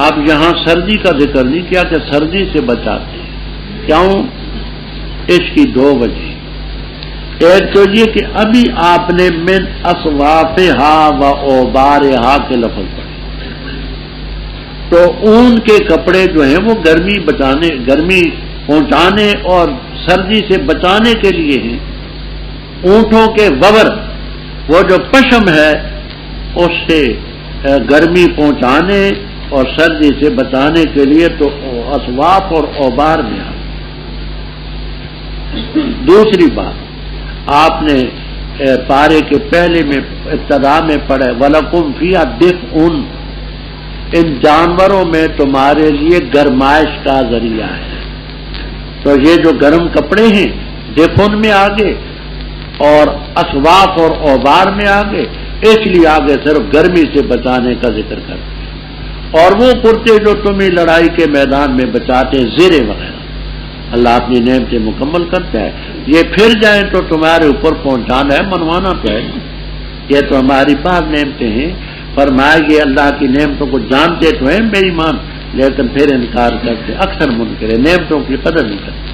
اب یہاں سردی کا ذکر نہیں کیا کہ سردی سے بچاتے ہیں، کیوں؟ اس کی دو وجہ، ایک تو یہ کہ ابھی آپ نے من اصوافہا و اوبارہا کے لفظ پڑھے، تو اون کے کپڑے جو ہیں وہ گرمی پہنچانے اور سردی سے بچانے کے لیے ہیں۔ اونٹوں کے وبر، وہ جو پشم ہے، اس سے گرمی پہنچانے اور سردی سے بچانے کے لیے تو اسواف اور اوبار میں آ۔ دوسری بات، آپ نے پارے کے پہلے میں ابتدا میں پڑھا وَلَكُمْ فِيهَا دِفْءٌ، ان جانوروں میں تمہارے لیے گرمائش کا ذریعہ ہے۔ تو یہ جو گرم کپڑے ہیں دفن میں آگے اور اسواف اور اوبار میں آگے، اس لیے آگے صرف گرمی سے بچانے کا ذکر کرتے ہیں۔ اور وہ کرتے جو تمہیں لڑائی کے میدان میں بچاتے، زیرے وغیرہ، اللہ اپنی نعمتیں مکمل کرتا ہے۔ یہ پھر جائیں تو تمہارے اوپر پہنچانا ہے، منوانا تو ہے، یہ تو ہماری بعض نعمتیں ہیں۔ فرمایا یہ اللہ کی نعمتوں کو جانتے تو ہیں بے ایمان، لیکن پھر انکار کرتے، اکثر منکر نعمتوں کی قدر نہیں کرتے۔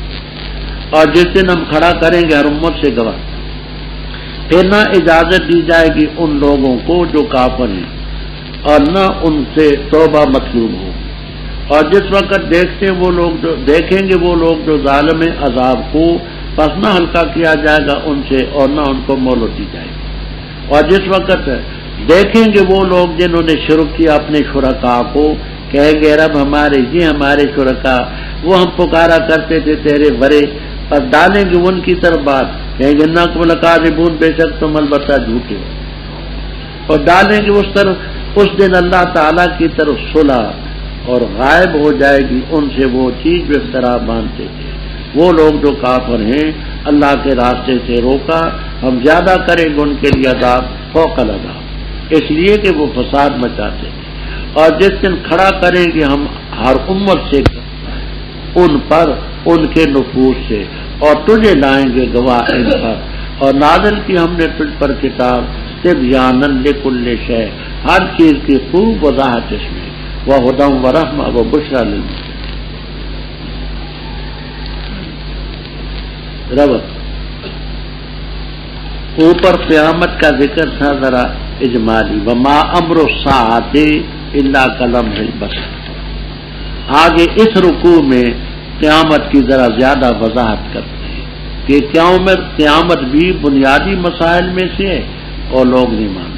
اور جس دن ہم کھڑا کریں گے ہر امت سے گواہ، پھر نہ اجازت دی جائے گی ان لوگوں کو جو کافر ہیں، اور نہ ان سے توبہ مطلوب ہو۔ اور جس وقت دیکھیں گے وہ لوگ جو ظالم عذاب کو، پس نہ ہلکا کیا جائے گا ان سے اور نہ ان کو مہلت دی جائے گی۔ اور جس وقت دیکھیں گے وہ لوگ جنہوں نے شرک کیا اپنے شرکاء کو، کہیں گے رب ہمارے شرکاء، وہ ہم پکارا کرتے تھے تیرے ورے، اور ڈالیں گے ان کی طرف بات، کہیں گے انکم لکاذبون، بے شک تم البتہ جھوٹے ہو، اور ڈالیں گے اس طرف، اس دن اللہ تعالیٰ کی طرف صلح، اور غائب ہو جائے گی ان سے وہ چیز جو افترا باندھتے تھے۔ وہ لوگ جو کافر ہیں اللہ کے راستے سے روکا، ہم زیادہ کریں گے ان کے لیے عذاب فوق العذاب، اس لیے کہ وہ فساد مچاتے تھے۔ اور جس دن کھڑا کریں گے ہم ہر امت سے ان پر ان کے نفوس سے، اور تجھے لائیں گے گواہ ان پر، اور نازل کی ہم نے تجھ پر کتاب تبیانا لکل شیء، ہر چیز کی خوب وضاحت اس میں، وہدی ورحمۃ وبشریٰ للمسلمین۔ اوپر قیامت کا ذکر تھا ذرا اجمالی، وما امر الساعۃ الا کلمح البصر۔ آگے اس رکوع میں قیامت کی ذرا زیادہ وضاحت کرتے ہیں کہ قیامت بھی بنیادی مسائل میں سے ہے اور لوگ نہیں مانتے۔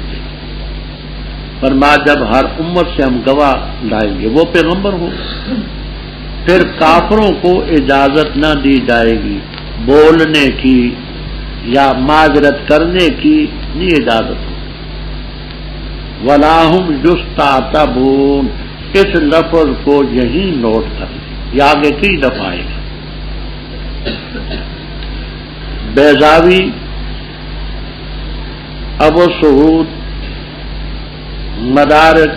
فرمایا جب ہر امت سے ہم گواہ لائیں گے، وہ پیغمبر ہو، پھر کافروں کو اجازت نہ دی جائے گی بولنے کی یا معذرت کرنے کی، نہیں اجازت ہو۔ وَلَا هُمْ يُسْتَعْتَبُونَ، اس لفظ کو یہی نوٹ کر لیں، یہ آگے کئی دفعہ آئے گا۔ بیضاوی، ابو سعود، مدارک،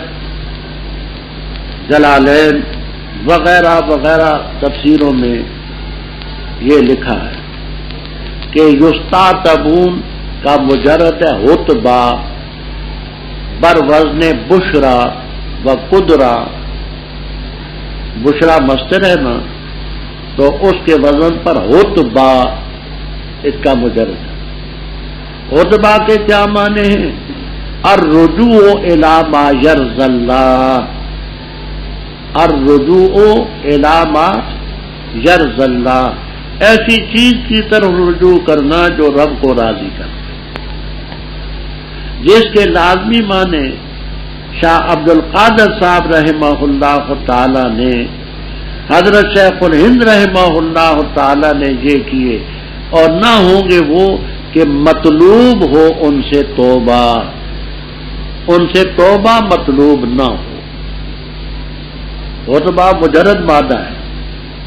جلالین وغیرہ وغیرہ تفسیروں میں یہ لکھا ہے کہ یستعتبون کا مجرد ہے حتبہ بر وزن بشرا و قدرا، بشرا مصدر ہے نا، تو اس کے وزن پر حتبہ اس کا مجرد ہے۔ حتبہ کے کیا معنی ہیں؟ الرجوع الی ما یرضی اللہ، الرجوع الی ما یرضی اللہ، ایسی چیز کی طرف رجوع کرنا جو رب کو راضی کرے، جس کے لازمی معنی شاہ عبد القادر صاحب رحمہ اللہ تعالی نے، حضرت شیخ الہند رحمہ اللہ تعالی نے یہ کیے، اور نہ ہوں گے وہ کہ مطلوب ہو ان سے توبہ، ان سے توبہ مطلوب نہ ہو۔ حتبہ مجرد مادہ ہے،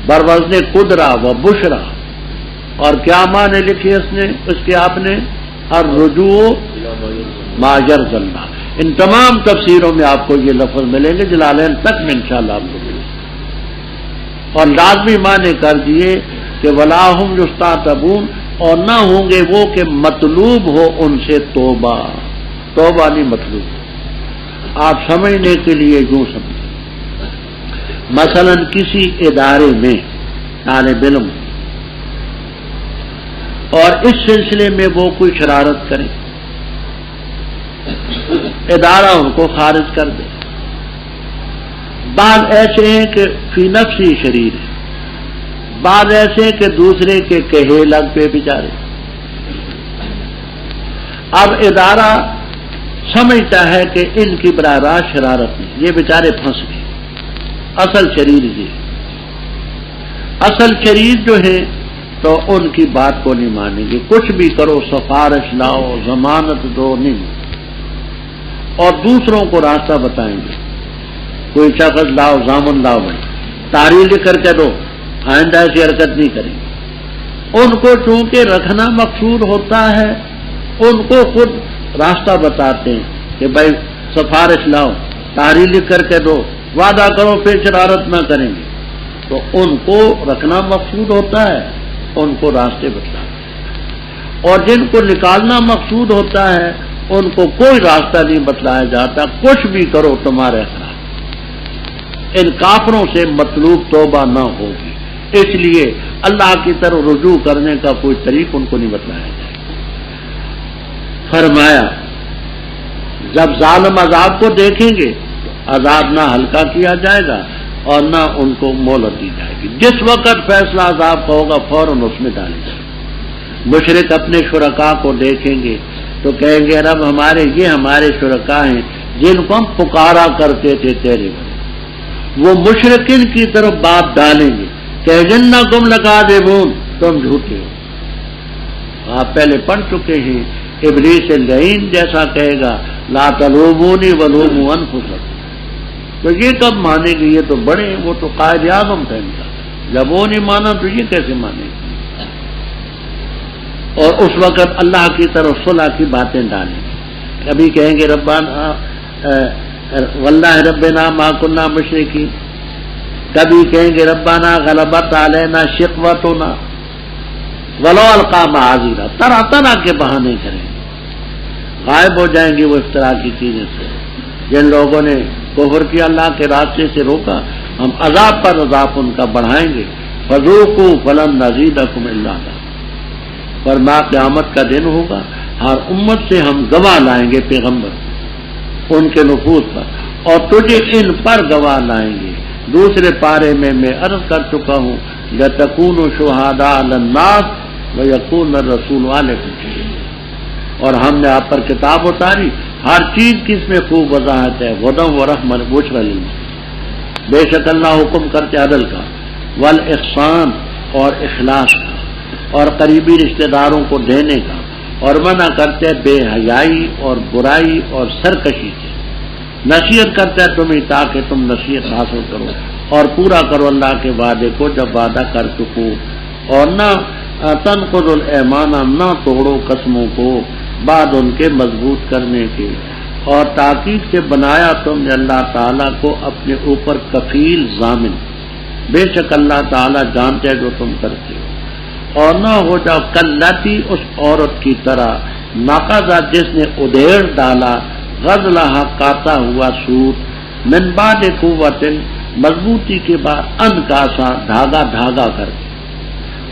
بروزن قدرہ و بشرا، اور کیا معنی لکھے اس کے آپ نے؟ الرجوع ما یرضی اللہ۔ ان تمام تفسیروں میں آپ کو یہ لفظ ملیں گے، جلالین تک میں انشاءاللہ آپ کو ملیں گے۔ اور لازمی معنی کر دیے کہ ولا ہم یستعتبون، اور نہ ہوں گے وہ کہ مطلوب ہو ان سے توبہ، توبہ نہیں مطلوب۔ آپ سمجھنے کے لیے یوں سمجھیں مثلا کسی ادارے میں طالب علم اور اس سلسلے میں وہ کوئی شرارت کرے، ادارہ ان کو خارج کر دے۔ بعض ایسے ہیں کہ فی نفسی شریر ہے، بعض ایسے ہیں کہ دوسرے کے کہے لگ پہ بیچارے۔ اب ادارہ سمجھتا ہے کہ ان کی براہ راست شرارت نہیں، یہ بیچارے پھنس گئے۔ اصل شریر یہ، اصل شریر جو ہے تو ان کی بات کو نہیں مانیں گے، کچھ بھی کرو، سفارش لاؤ، ضمانت دو، نہیں، اور دوسروں کو راستہ بتائیں گے۔ کوئی شخص لاؤ، ضامن لاؤ، بھائی تحریر لکھ کر کے دو، آئندہ ایسی حرکت نہیں کریں گے۔ ان کو چونکہ رکھنا مقصود ہوتا ہے، ان کو خود راستہ بتاتے ہیں کہ بھائی سفارش لاؤ، تحریر لکھ کر کے دو، وعدہ کرو پھر شرارت نہ کریں گے۔ تو ان کو رکھنا مقصود ہوتا ہے، ان کو راستے بتلاتے ہیں، اور جن کو نکالنا مقصود ہوتا ہے ان کو کوئی راستہ نہیں بتلایا جاتا، کچھ بھی کرو تمہارے خلاف۔ ان کافروں سے مطلوب توبہ نہ ہوگی، اس لیے اللہ کی طرف رجوع کرنے کا کوئی طریق ان کو نہیں بتلایا جائے۔ فرمایا جب ظالم عذاب کو دیکھیں گے عذاب نہ ہلکا کیا جائے گا اور نہ ان کو مہلت دی جائے گی۔ جس وقت فیصلہ عذاب کا ہوگا فوراً اس میں ڈالیں گے۔ مشرک اپنے شرکاء کو دیکھیں گے تو کہیں گے رب ہمارے یہ ہمارے شرکاء ہیں جن کو ہم پکارا کرتے تھے تیرے بارے۔ وہ مشرکین کی طرف بات ڈالیں گے کہ جنکم لکاذبون، تم جھوٹے ہو۔ آپ پہلے پڑھ چکے ہیں، ابلیس لعین جیسا کہے گا لا تلومونی ولوموا انفسکم۔ تو یہ کب مانے گے؟ یہ تو بڑے، وہ تو قائد اعظم تھا ان کا، جب وہ نہیں مانا تو یہ کیسے مانے گا؟ اور اس وقت اللہ کی طرف صلح کی باتیں ڈالیں گے، کبھی کہیں گے ربنا واللہ ربنا ما کنا مشرکین، کبھی کہیں گے ربنا غلبت علینا شقوتنا ولو القا معاذیرا، طرح طرح کے بہانے کریں گے۔ غائب ہو جائیں گے وہ افتراء کی چیزیں سے۔ جن لوگوں نے کفر کیا، اللہ کے راستے سے روکا، ہم عذاب پر عذاب ان کا بڑھائیں گے۔ فذوقوا فلن نزیدکم الا عذابا۔ فرما قیامت کا دن ہوگا، ہر امت سے ہم گواہ لائیں گے پیغمبر ان کے نفوذ پر، اور تجھے ان پر گواہ لائیں گے۔ دوسرے پارے میں عرض کر چکا ہوں لتکونوا شہداء علی الناس ویکون الرسول علیکم شہیدا، اور ہم نے آپ پر کتاب اتاری، ہر چیز کی اس میں خوب وضاحت ہے، ہدی و رحمۃ بشریٰ للمسلمین۔ بے شک اللہ حکم کرتے عدل کا، والاحسان اور اخلاص کا، اور قریبی رشتہ داروں کو دینے کا، اور منع کرتے بے حیائی اور برائی اور سرکشی سے۔ نصیحت کرتا ہے تمہیں تاکہ تم نصیحت حاصل کرو اور پورا کرو اللہ کے وعدے کو جب وعدہ کر چکو، اور نہ تنقضوا الایمان، نہ توڑو قسموں کو بعد ان کے مضبوط کرنے کے، اور تاکید سے بنایا تم نے اللہ تعالیٰ کو اپنے اوپر کفیل ضامن، بے شک اللہ تعالیٰ جانتے جو تم کرتے ہو، اور نہ ہو جاؤ کلتی اس عورت کی طرح نقضت جس نے ادھیڑ ڈالا غزلہا کاتا ہوا سوت من بعد قوت مضبوطی کے بعد انکاسا دھاگا دھاگا کر کے۔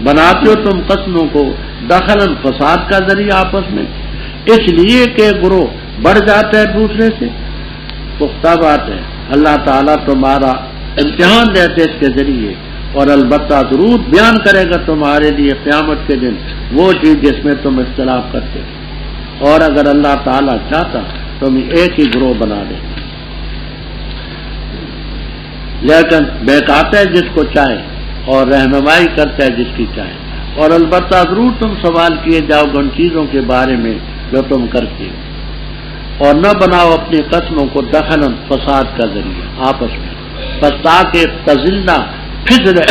بناتے ہو تم قسموں کو دخلاً فساد کا ذریعہ آپس میں، اس لیے کہ گروہ بڑھ جاتا ہے دوسرے سے۔ پختہ بات ہے اللہ تعالیٰ تمہارا امتحان لیتے اس کے ذریعے، اور البتہ ضرور بیان کرے گا تمہارے لیے قیامت کے دن وہ چیز جس میں تم اختلاف کرتے ہو، اور اگر اللہ تعالیٰ چاہتا تم ایک ہی گروہ بنا دے، لیکن بہکاتا ہے جس کو چاہے اور رہنمائی کرتا ہے جس کی چاہے، اور البتہ ضرور تم سوال کیے جاؤ گے ان چیزوں کے بارے میں جو تم کرتے ہو، اور نہ بناؤ اپنی قسموں کو دخلاً فساد کا ذریعہ آپس میں، بس تاکہ تزلہ پھسلے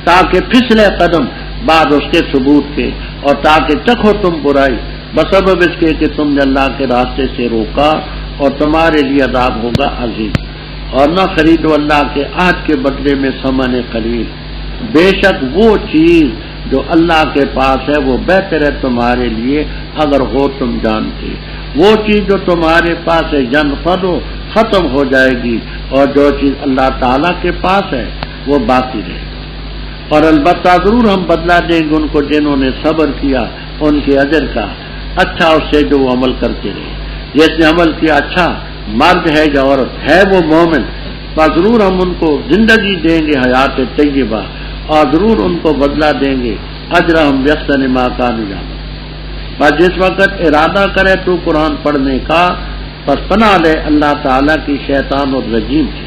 تاکہ پھسلے قدم بعد اس کے ثبوت کے، اور تاکہ چکھو تم برائی بسبب اس کے کہ تم نے اللہ کے راستے سے روکا، اور تمہارے لیے عذاب ہوگا عظیم۔ اور نہ خریدو اللہ کے عہد کے بدلے میں ثمن قلیل، بے شک وہ چیز جو اللہ کے پاس ہے وہ بہتر ہے تمہارے لیے اگر ہو تم جانتے، وہ چیز جو تمہارے پاس ہے ینفدو ختم ہو جائے گی، اور جو چیز اللہ تعالیٰ کے پاس ہے وہ باقی رہے گی۔ اور البتہ ضرور ہم بدلا دیں گے ان کو جنہوں نے صبر کیا ان کے اجر کا، اچھا اس سے جو وہ عمل کرتے رہے۔ جس نے عمل کیا اچھا، مرد ہے یا عورت ہے وہ مومن، بس ضرور ہم ان کو زندگی دیں گے حیات طیبہ، اور ضرور ان کو بدلا دیں گے اجرہم بیحسن ما کانوا یعملون۔ بس جس وقت ارادہ کرے تو قرآن پڑھنے کا، پس پناہ لے اللہ تعالیٰ کی شیطان اور رجیم سے،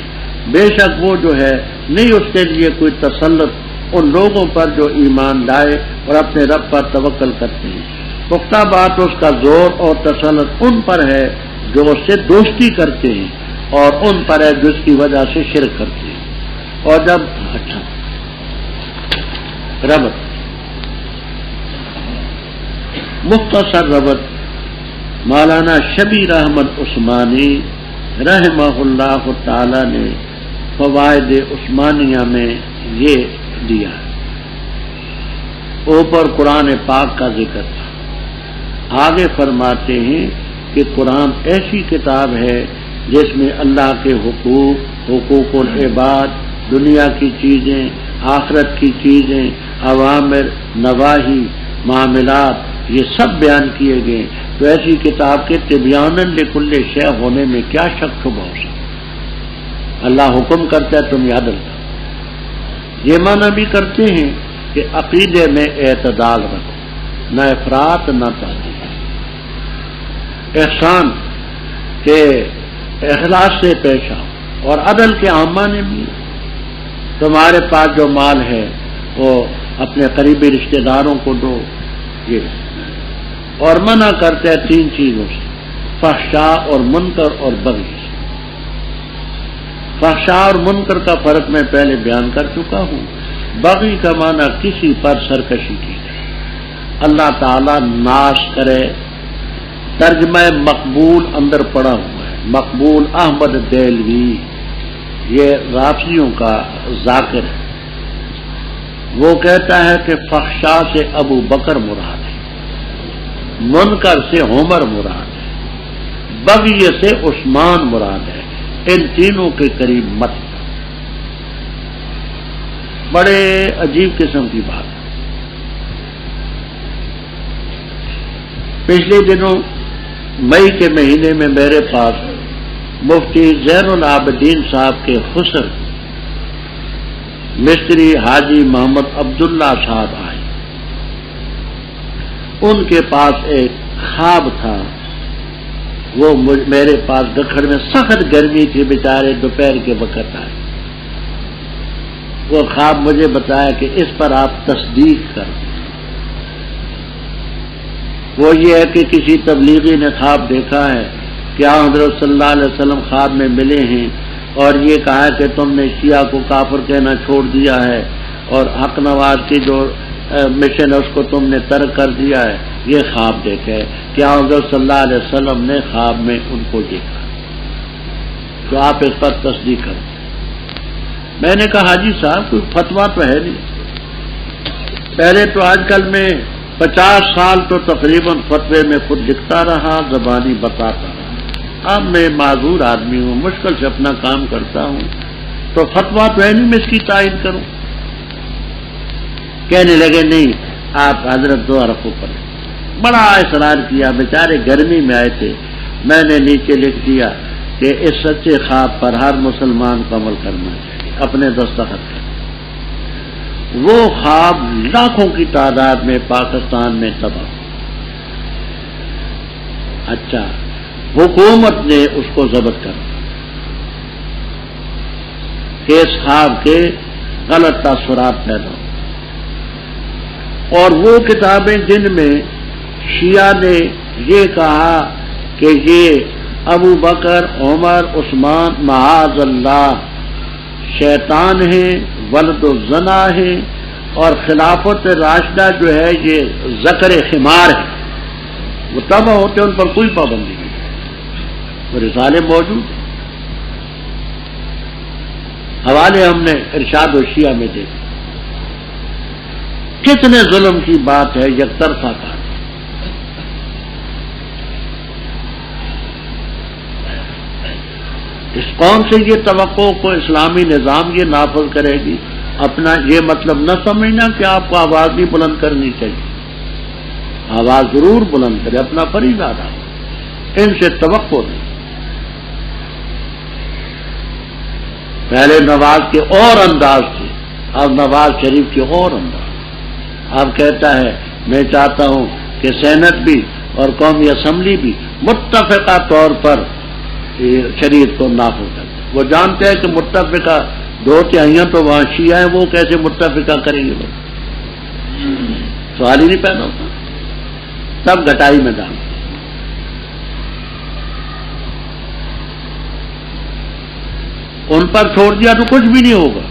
بے شک وہ جو ہے نہیں اس کے لیے کوئی تسلط ان لوگوں پر جو ایمان لائے اور اپنے رب پر توکل کرتے ہیں۔ پختہ بات اس کا زور اور تسلط ان پر ہے جو اس سے دوستی کرتے ہیں، اور ان پر ہے جس کی وجہ سے شرک کرتے ہیں۔ اور جب اچھا ربط، مختصر ربط، مولانا شبیر احمد عثمانی رحمہ اللہ تعالی نے فوائد عثمانیہ میں یہ دیا۔ اوپر قرآن پاک کا ذکر تھا، آگے فرماتے ہیں کہ قرآن ایسی کتاب ہے جس میں اللہ کے حقوق، حقوق العباد، دنیا کی چیزیں، آخرت کی چیزیں، اوامر، نواہی، معاملات، یہ سب بیان کیے گئے۔ تو ایسی کتاب کے تبیاناً لکل شیء ہونے میں کیا شک شبہ ہو سکتا؟ اللہ حکم کرتا ہے تم یاد رکھو۔ یہ معنی بھی کرتے ہیں کہ عقیدے میں اعتدال رکھو، نہ افراط نہ تعدیل، احسان کے اخلاص سے پیش آؤ، اور عدل کے معنی بھی تمہارے پاس جو مال ہے وہ اپنے قریبی رشتہ داروں کو دو، یہ اور منع کرتے ہیں تین چیزوں سے، فحشاء اور منکر اور بغی سے۔ فحشاء اور منکر کا فرق میں پہلے بیان کر چکا ہوں۔ بغی کا معنی کسی پر سرکشی کی جائے، اللہ تعالیٰ ناش کرے۔ ترجمہ مقبول اندر پڑا ہوا ہے، مقبول احمد دہلوی، یہ رافضیوں کا ذاکر ہے، وہ کہتا ہے کہ فحشاء سے ابو بکر مراد ہے، منکر سے عمر مراد ہے، بغی سے عثمان مراد ہے، ان تینوں کے قریب مت۔ بڑے عجیب قسم کی بات ہے۔ پچھلے دنوں مئی کے مہینے میں میرے پاس مفتی زین العابدین صاحب کے خسر مستری حاجی محمد عبداللہ صاحب آئے۔ ان کے پاس ایک خواب تھا، وہ میرے پاس گکھڑ میں سخت گرمی تھی، بیچارے دوپہر کے وقت آئے۔ وہ خواب مجھے بتایا کہ اس پر آپ تصدیق کریں۔ وہ یہ ہے کہ کسی تبلیغی نے خواب دیکھا ہے کہ حضرت صلی اللہ علیہ وسلم خواب میں ملے ہیں اور یہ کہا ہے کہ تم نے شیعہ کو کافر کہنا چھوڑ دیا ہے اور حق نواز کی جو مشن ہے اس کو تم نے ترک کر دیا ہے۔ یہ خواب دیکھا ہے کہ حضرت صلی اللہ علیہ وسلم نے خواب میں ان کو دیکھا، تو آپ اس پر تصدیق کریں۔ میں نے کہا حاجی صاحب کوئی فتویٰ تو ہے نہیں، پہلے تو آج کل میں 50 سال تو تقریباً فتوے میں خود لکھتا رہا، زبانی بتاتا رہا، اب میں معذور آدمی ہوں، مشکل سے اپنا کام کرتا ہوں، تو فتویٰ تو ہے نہیں میں اس کی تعین کروں۔ کہنے لگے نہیں آپ حضرت دو رفو پڑھیں۔ بڑا اصرار کیا، بیچارے گرمی میں آئے تھے، میں نے نیچے لکھ دیا کہ اس سچے خواب پر ہر مسلمان کو عمل کرنا چاہیے، اپنے دستخط کریں۔ وہ خواب لاکھوں کی تعداد میں پاکستان میں تباہ۔ اچھا، حکومت نے اس کو ضبط کر دیا کہ اس خواب کے غلط تاثرات پیدا ہو، اور وہ کتابیں جن میں شیعہ نے یہ کہا کہ یہ ابو بکر، عمر، عثمان معاذ اللہ شیطان ہیں، ولد و زنا ہے، اور خلافت راشدہ جو ہے یہ ذکر خمار ہے، وہ تب ہوتے ان پر کوئی پابندی نہیں، وہ رسالے موجود ہیں۔ حوالے ہم نے ارشاد و شیعہ میں دیکھے، کتنے ظلم کی بات ہے، یک طرفہ کا۔ اس قوم سے یہ توقع کو اسلامی نظام یہ نافذ کرے گی. اپنا یہ مطلب نہ سمجھنا کہ آپ کو آواز نہیں بلند کرنی چاہیے. آواز ضرور بلند کرے، اپنا فریضہ ادا کرے، ان سے توقع نہیں. پہلے نواز کے اور انداز تھے، اب نواز شریف کے اور انداز. اب کہتا ہے میں چاہتا ہوں کہ سینٹ بھی اور قومی اسمبلی بھی متفقہ طور پر شریعت کو نافذ کرے. وہ جانتے ہیں کہ متفقہ 2/3 تو وہاں شیعہ ہیں، وہ کیسے متفقہ کریں گے؟ لوگ سوال ہی نہیں پیدا ہوتا. تب گٹائی میں ڈال ان پر چھوڑ دیا تو کچھ بھی نہیں ہوگا.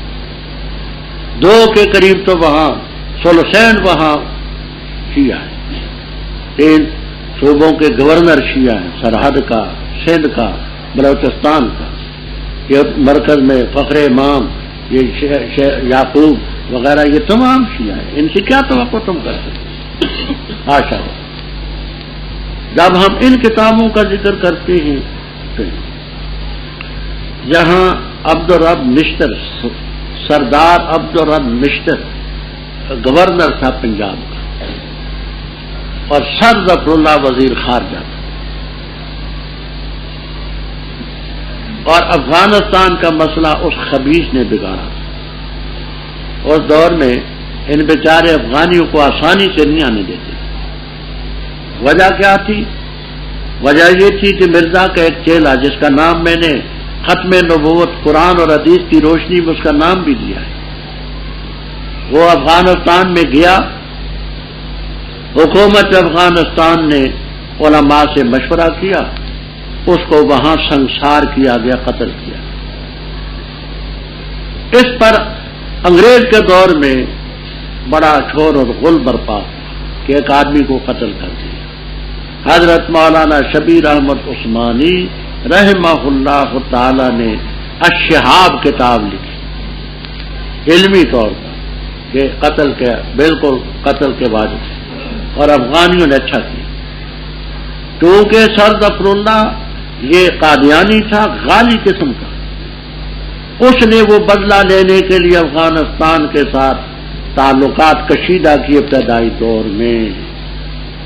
2 کے قریب تو وہاں 16 وہاں شیعہ ہے، 3 صوبوں کے گورنر شیعہ ہیں، سرحد کا، سندھ کا، بلوچستان کا. یہ مرکز میں فخر امام، یہ یعقوب وغیرہ، یہ تمام شیعہ ہیں. ان سے کیا توقع تم کر سکتے؟ آشا ہو. جب ہم ان کتابوں کا ذکر کرتے ہیں تو جہاں عبدالرب نشتر، سردار عبدالرب نشتر گورنر تھا پنجاب کا، اور سر ظفر اللہ وزیر خارجہ تھا، اور افغانستان کا مسئلہ اس خبیث نے بگاڑا. اس دور میں ان بیچارے افغانیوں کو آسانی سے نہیں آنے دیتے. وجہ کیا تھی؟ وجہ یہ تھی کہ مرزا کا ایک چیلا جس کا نام میں نے ختم نبوت قرآن اور حدیث کی روشنی میں اس کا نام بھی دیا ہے، وہ افغانستان میں گیا. حکومت افغانستان نے علماء سے مشورہ کیا، اس کو وہاں سنسار کیا گیا، قتل کیا. اس پر انگریز کے دور میں بڑا شور اور غل برپا کہ ایک آدمی کو قتل کر دیا. حضرت مولانا شبیر احمد عثمانی رحمہ اللہ تعالی نے الشہاب کتاب لکھی علمی طور پر کہ قتل کے بالکل قتل کے واجب، اور افغانیوں نے اچھا کیا. کیونکہ سر ظفر اللہ یہ قادیانی تھا، غالی قسم کا. اس نے وہ بدلہ لینے کے لیے افغانستان کے ساتھ تعلقات کشیدہ کی. ابتدائی دور میں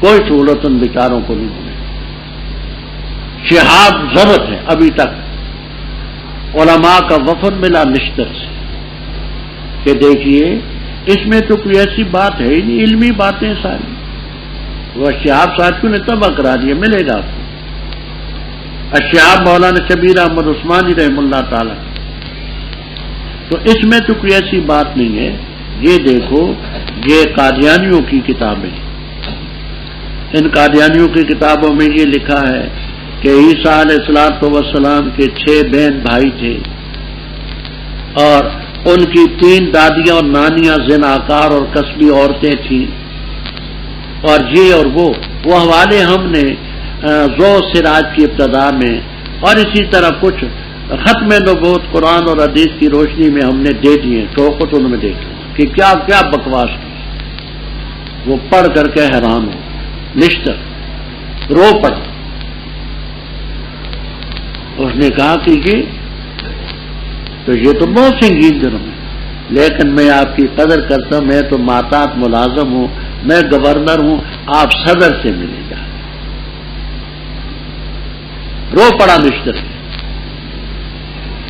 کوئی سہولت ان بیچاروں کو نہیں ہوئی. شہاب ضبط ہے ابھی تک. علماء کا وفد ملا نشتر سے کہ دیکھیے اس میں تو کوئی ایسی بات ہے ہی نہیں، علمی باتیں ساری. وہ شہاب ساتھیوں نے تباہ کرا دیا. ملے گا آپ کو الشہاب مولانا شبیر احمد عثمانی رحم اللہ تعالی. تو اس میں تو کوئی ایسی بات نہیں ہے. یہ دیکھو یہ قادیانیوں کی کتابیں، ان قادیانیوں کی کتابوں میں یہ لکھا ہے کہ عیسیٰ علیہ الصلوۃ والسلام کے 6 بہن بھائی تھے، اور ان کی 3 دادیاں اور نانیاں زناکار اور کسبی عورتیں تھیں، اور یہ اور وہ حوالے ہم نے ذو سراج کی ابتدا میں اور اسی طرح کچھ ختم نبوت قرآن اور حدیث کی روشنی میں ہم نے دے دیے. شوقت ان میں دیکھا کہ کیا کیا بکواس کی. وہ پڑھ کر کے حیران ہو. نشتر رو پڑا. اس نے کہا کہ یہ تو بہت سنگین جرم ہے، لیکن میں آپ کی قدر کرتا ہوں، میں تو محتاط ملازم ہوں، میں گورنر ہوں، آپ صدر سے ملے گا. رو پڑا نشتر.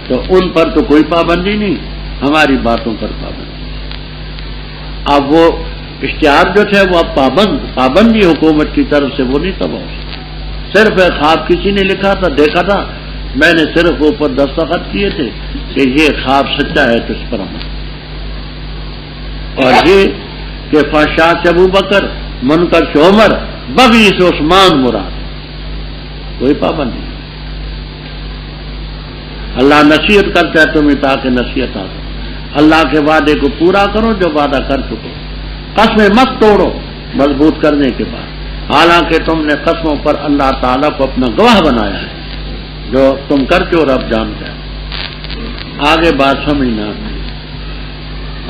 تو ان پر تو کوئی پابندی نہیں، ہماری باتوں پر پابندی. اب وہ اشتہار جو تھے وہ اب پابندی حکومت کی طرف سے وہ نہیں تباہ ہو سکتا. صرف ایک خواب کسی نے لکھا تھا، دیکھا تھا، میں نے صرف اوپر دستخط کیے تھے کہ یہ خواب سچا ہے تو اس پر عمل. اور یہ کہ فحشاء سے ابو بکر، منکر سے عمر، بغی سے عثمان مراد، کوئی پابندی نہیں. اللہ نصیحت کرتا ہے تمہیں تاکہ نصیحت آ سکے. اللہ کے وعدے کو پورا کرو جو وعدہ کر چکو. قسمیں مت توڑو مضبوط کرنے کے بعد، حالانکہ تم نے قسموں پر اللہ تعالیٰ کو اپنا گواہ بنایا ہے جو تم کرتے ہو رب جانتا ہے. آگے بات سمجھنا.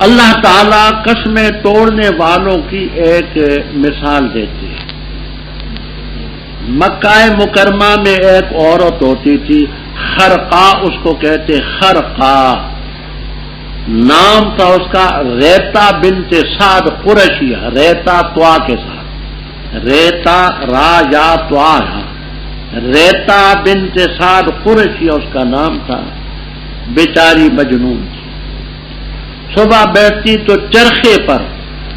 اللہ تعالیٰ قسمیں توڑنے والوں کی ایک مثال دیتے ہیں. مکہ مکرمہ میں ایک عورت ہوتی تھی خرقا اس کو کہتے خرقا، نام تھا اس کا ریتا بنت سعد قرشیہ، ریتا توا کے ساتھ، ریتا را یا توا، ریتا بنت سعد قرشیہ اس کا نام تھا، بیچاری مجنون تھی، صبح بیٹھتی تو چرخے پر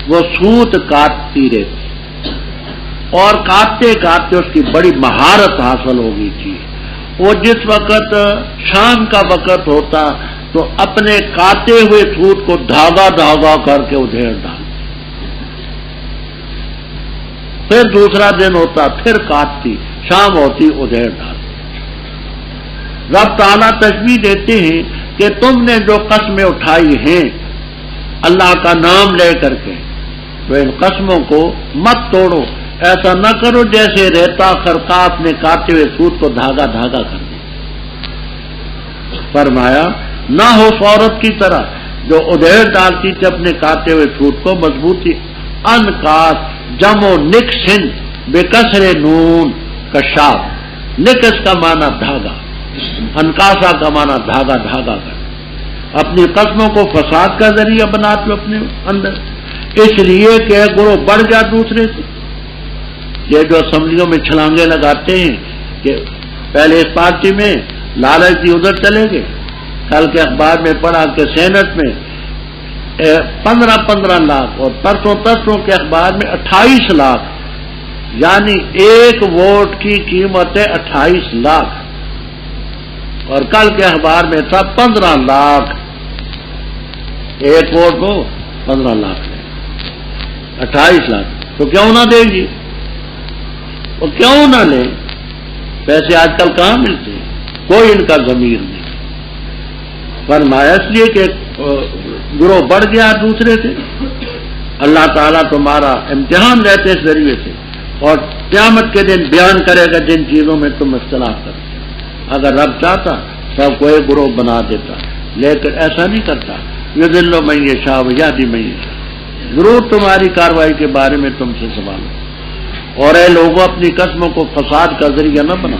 وہ سوت کاٹتی رہتی، اور کاٹتے کاٹتے اس کی بڑی مہارت حاصل ہو گئی تھی۔ وہ جس وقت شام کا وقت ہوتا تو اپنے کاٹے ہوئے سوت کو دھاگا دھاگا کر کے ادھیڑ ڈالتی، پھر دوسرا دن ہوتا پھر کاٹتی، شام ہوتی ادھیڑ ڈالتی۔ رب تعالیٰ تشبیہ دیتے ہیں کہ تم نے جو قسمیں اٹھائی ہیں اللہ کا نام لے کر کے، تو ان قسموں کو مت توڑو، ایسا نہ کرو جیسے ریتا خرقات نے کاٹے ہوئے سوت کو دھاگا دھاگا کر دیا۔ فرمایا نہ ہو اس عورت کی طرح جو ادھیڑ ڈالتی تھی اپنے کاٹے ہوئے سوت کو مضبوطی۔ انکاس جمع نکسن بکسر نون کشاف، نکس کا معنی دھاگا، انکاسا کا معنی دھاگا دھاگا کر، اپنی قسموں کو فساد کا ذریعہ بناتے ہو اپنے اندر، اس لیے کہ گروہ بڑھ جا دوسرے سے۔ یہ جو اسمبلیوں میں چھلانگے لگاتے ہیں کہ پہلے اس پارٹی میں لالچ جی ادھر چلے گئے، کل کے اخبار میں پڑھا کہ سینٹ میں 15 لاکھ اور پرسوں کے اخبار میں 28 لاکھ، یعنی ایک ووٹ کی قیمت ہے 28 لاکھ، اور کل کے اخبار میں تھا 15 لاکھ، ایک ووٹ کو 15 لاکھ لے، 28 لاکھ، تو کیوں نہ دے گی، اور کیوں نہ لیں، پیسے آج کل کہاں ملتے ہیں، کوئی ان کا ضمیر نہیں۔ فرمایا اس لیے کہ گروہ بڑھ گیا دوسرے سے، اللہ تعالیٰ تمہارا امتحان لیتے اس ذریعے سے، اور قیامت کے دن بیان کرے گا جن چیزوں میں تم اختلاف کرتے۔ اگر رب چاہتا سب کو ایک گروہ بنا دیتا، لیکن ایسا نہیں کرتا، یضل من یشاء ویہدی من یشاء۔ ضرور تمہاری کارروائی کے بارے میں تم سے سوال ہے، اور اے لوگوں اپنی قسموں کو فساد کا ذریعہ نہ بنا،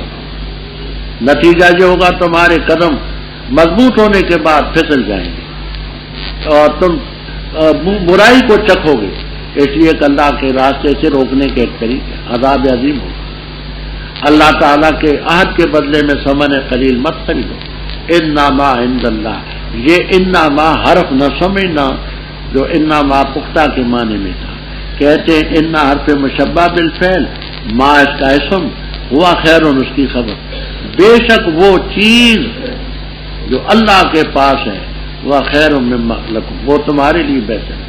نتیجہ یہ ہوگا تمہارے قدم مضبوط ہونے کے بعد پھسل جائیں گے اور تم برائی کو چکھو گے، اس لیے کہ اللہ کے راستے سے روکنے کے ایک طریقے عذاب عظیم ہوگا۔ اللہ تعالیٰ کے عہد کے بدلے میں ثمن قلیل مت خریدو، انما عند اللہ، یہ انما حرف نہ سمجھنا جو انما پختہ کے معنی میں تھا، کہتے ہیں ان حرف مشبہ بالفعل، ما اس کا اسم ہوا خیر اس کی خبر، بے شک وہ چیز جو اللہ کے پاس ہے وہ خیر مما لکم، وہ تمہارے لیے بہتر ہے،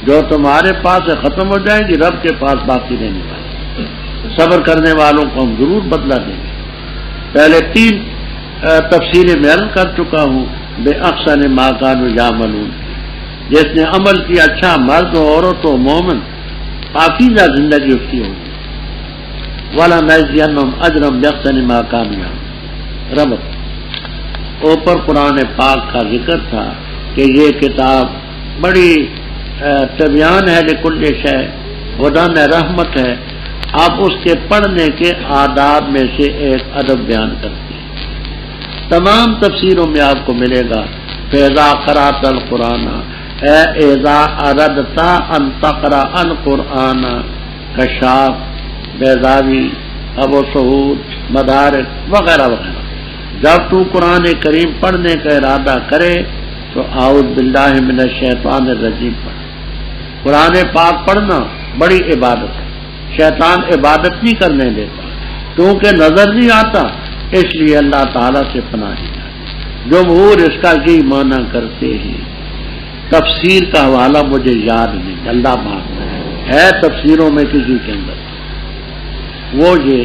جو تمہارے پاس ہے ختم ہو جائے گی، رب کے پاس باقی رہنے والی۔ صبر کرنے والوں کو ہم ضرور بدلہ دیں گے۔ پہلے 3 تفسیریں میں عرض کر چکا ہوں، بے احسن ما کانوا یعملون، جس نے عمل کیا اچھا، مرد ہو عورت ہو مومن، پاکیزہ زندگی اس کی ہوگی۔ وَلَنَجْزِيَنَّهُمْ أَجْرًا بِأَحْسَنِ مَا كَانُوا يَعْمَلُونَ۔ رب اوپر قرآن پاک کا ذکر تھا کہ یہ کتاب بڑی تبیان ہے لکل شے، ہدی ہے، رحمت ہے، آپ اس کے پڑھنے کے آداب میں سے ایک ادب بیان کرتے ہیں۔ تمام تفسیروں میں آپ کو ملے گا فَإِذَا قَرَأْتَ الْقُرْآنَ اے اذا اردت ان تقرأ القرآن، کشاف، بیضاوی، ابو سعود، مدارک وغیرہ وغیرہ، جب تو قرآن کریم پڑھنے کا ارادہ کرے تو اعوذ باللہ من الشیطان الرجیم پڑھ۔ قرآن پاک پڑھنا بڑی عبادت ہے، شیطان عبادت نہیں کرنے دیتا، کیونکہ نظر نہیں آتا، اس لیے اللہ تعالیٰ سے پناہ چاہیے۔ جمہور اس کا یہی معنی کرتے ہیں۔ تفسیر کا حوالہ مجھے یاد نہیں، اللہ بات ہے تفسیروں میں کسی کے اندر، وہ یہ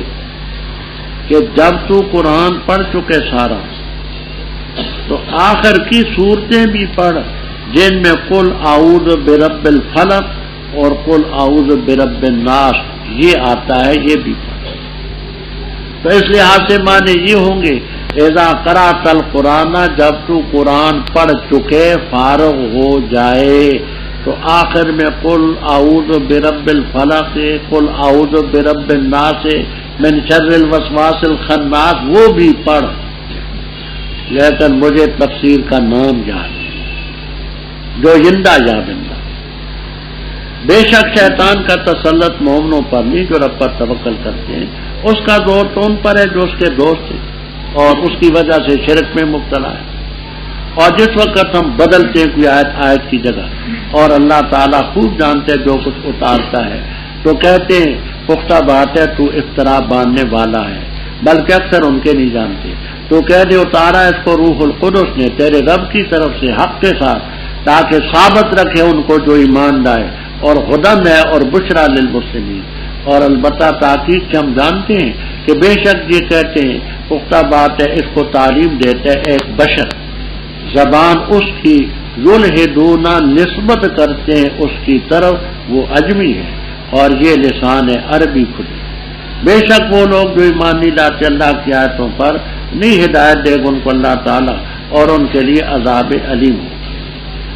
کہ جب تو قرآن پڑھ چکے سارا تو آخر کی صورتیں بھی پڑھ جن میں قل اعوذ برب الفلق اور قل اعوذ برب الناس یہ آتا ہے، یہ بھی پڑھ۔ تو اس لحاظ سے معنی یہ ہوں گے اذا قرأت القرآن، جب تو قرآن پڑھ چکے فارغ ہو جائے تو آخر میں قل اعوذ برب الفلق، قل اعوذ برب الناس من شر الوسواس الخناس وہ بھی پڑھ۔ لیکن مجھے تفسیر کا نام یاد ہے، جو زندہ یا بندہ۔ بے شک شیطان کا تسلط مومنوں پر نہیں جو رب پر توکل کرتے ہیں، اس کا زور تو ان پر ہے جو اس کے دوست ہیں اور اس کی وجہ سے شرک میں مبتلا ہے۔ اور جس وقت ہم بدلتے ہیں کوئی آیت کی جگہ اور اللہ تعالیٰ خوب جانتے ہیں جو کچھ اتارتا ہے، تو کہتے ہیں پختہ بات ہے تو افترا باندھنے والا ہے، بلکہ اکثر ان کے نہیں جانتے۔ تو کہہ دے اتارا اس کو روح القدس نے تیرے رب کی طرف سے حق کے ساتھ، تاکہ ثابت رکھے ان کو جو ایمان لائے، اور ہدن ہے اور بشرا للمسلمین۔ اور البتہ تاکید سے ہم جانتے ہیں کہ بے شک یہ کہتے ہیں پختہ بات ہے اس کو تعلیم دیتا ہے ایک بشر، زبان اس کی یلحدون نسبت کرتے ہیں اس کی طرف، وہ اجمی ہے اور یہ لسان عربی کھلی۔ بے شک وہ لوگ جو ایمان نہیں لاتے اللہ کی آیتوں پر، نہیں ہدایت دے گا ان کو اللہ تعالیٰ، اور ان کے لیے عذاب علیم ہو۔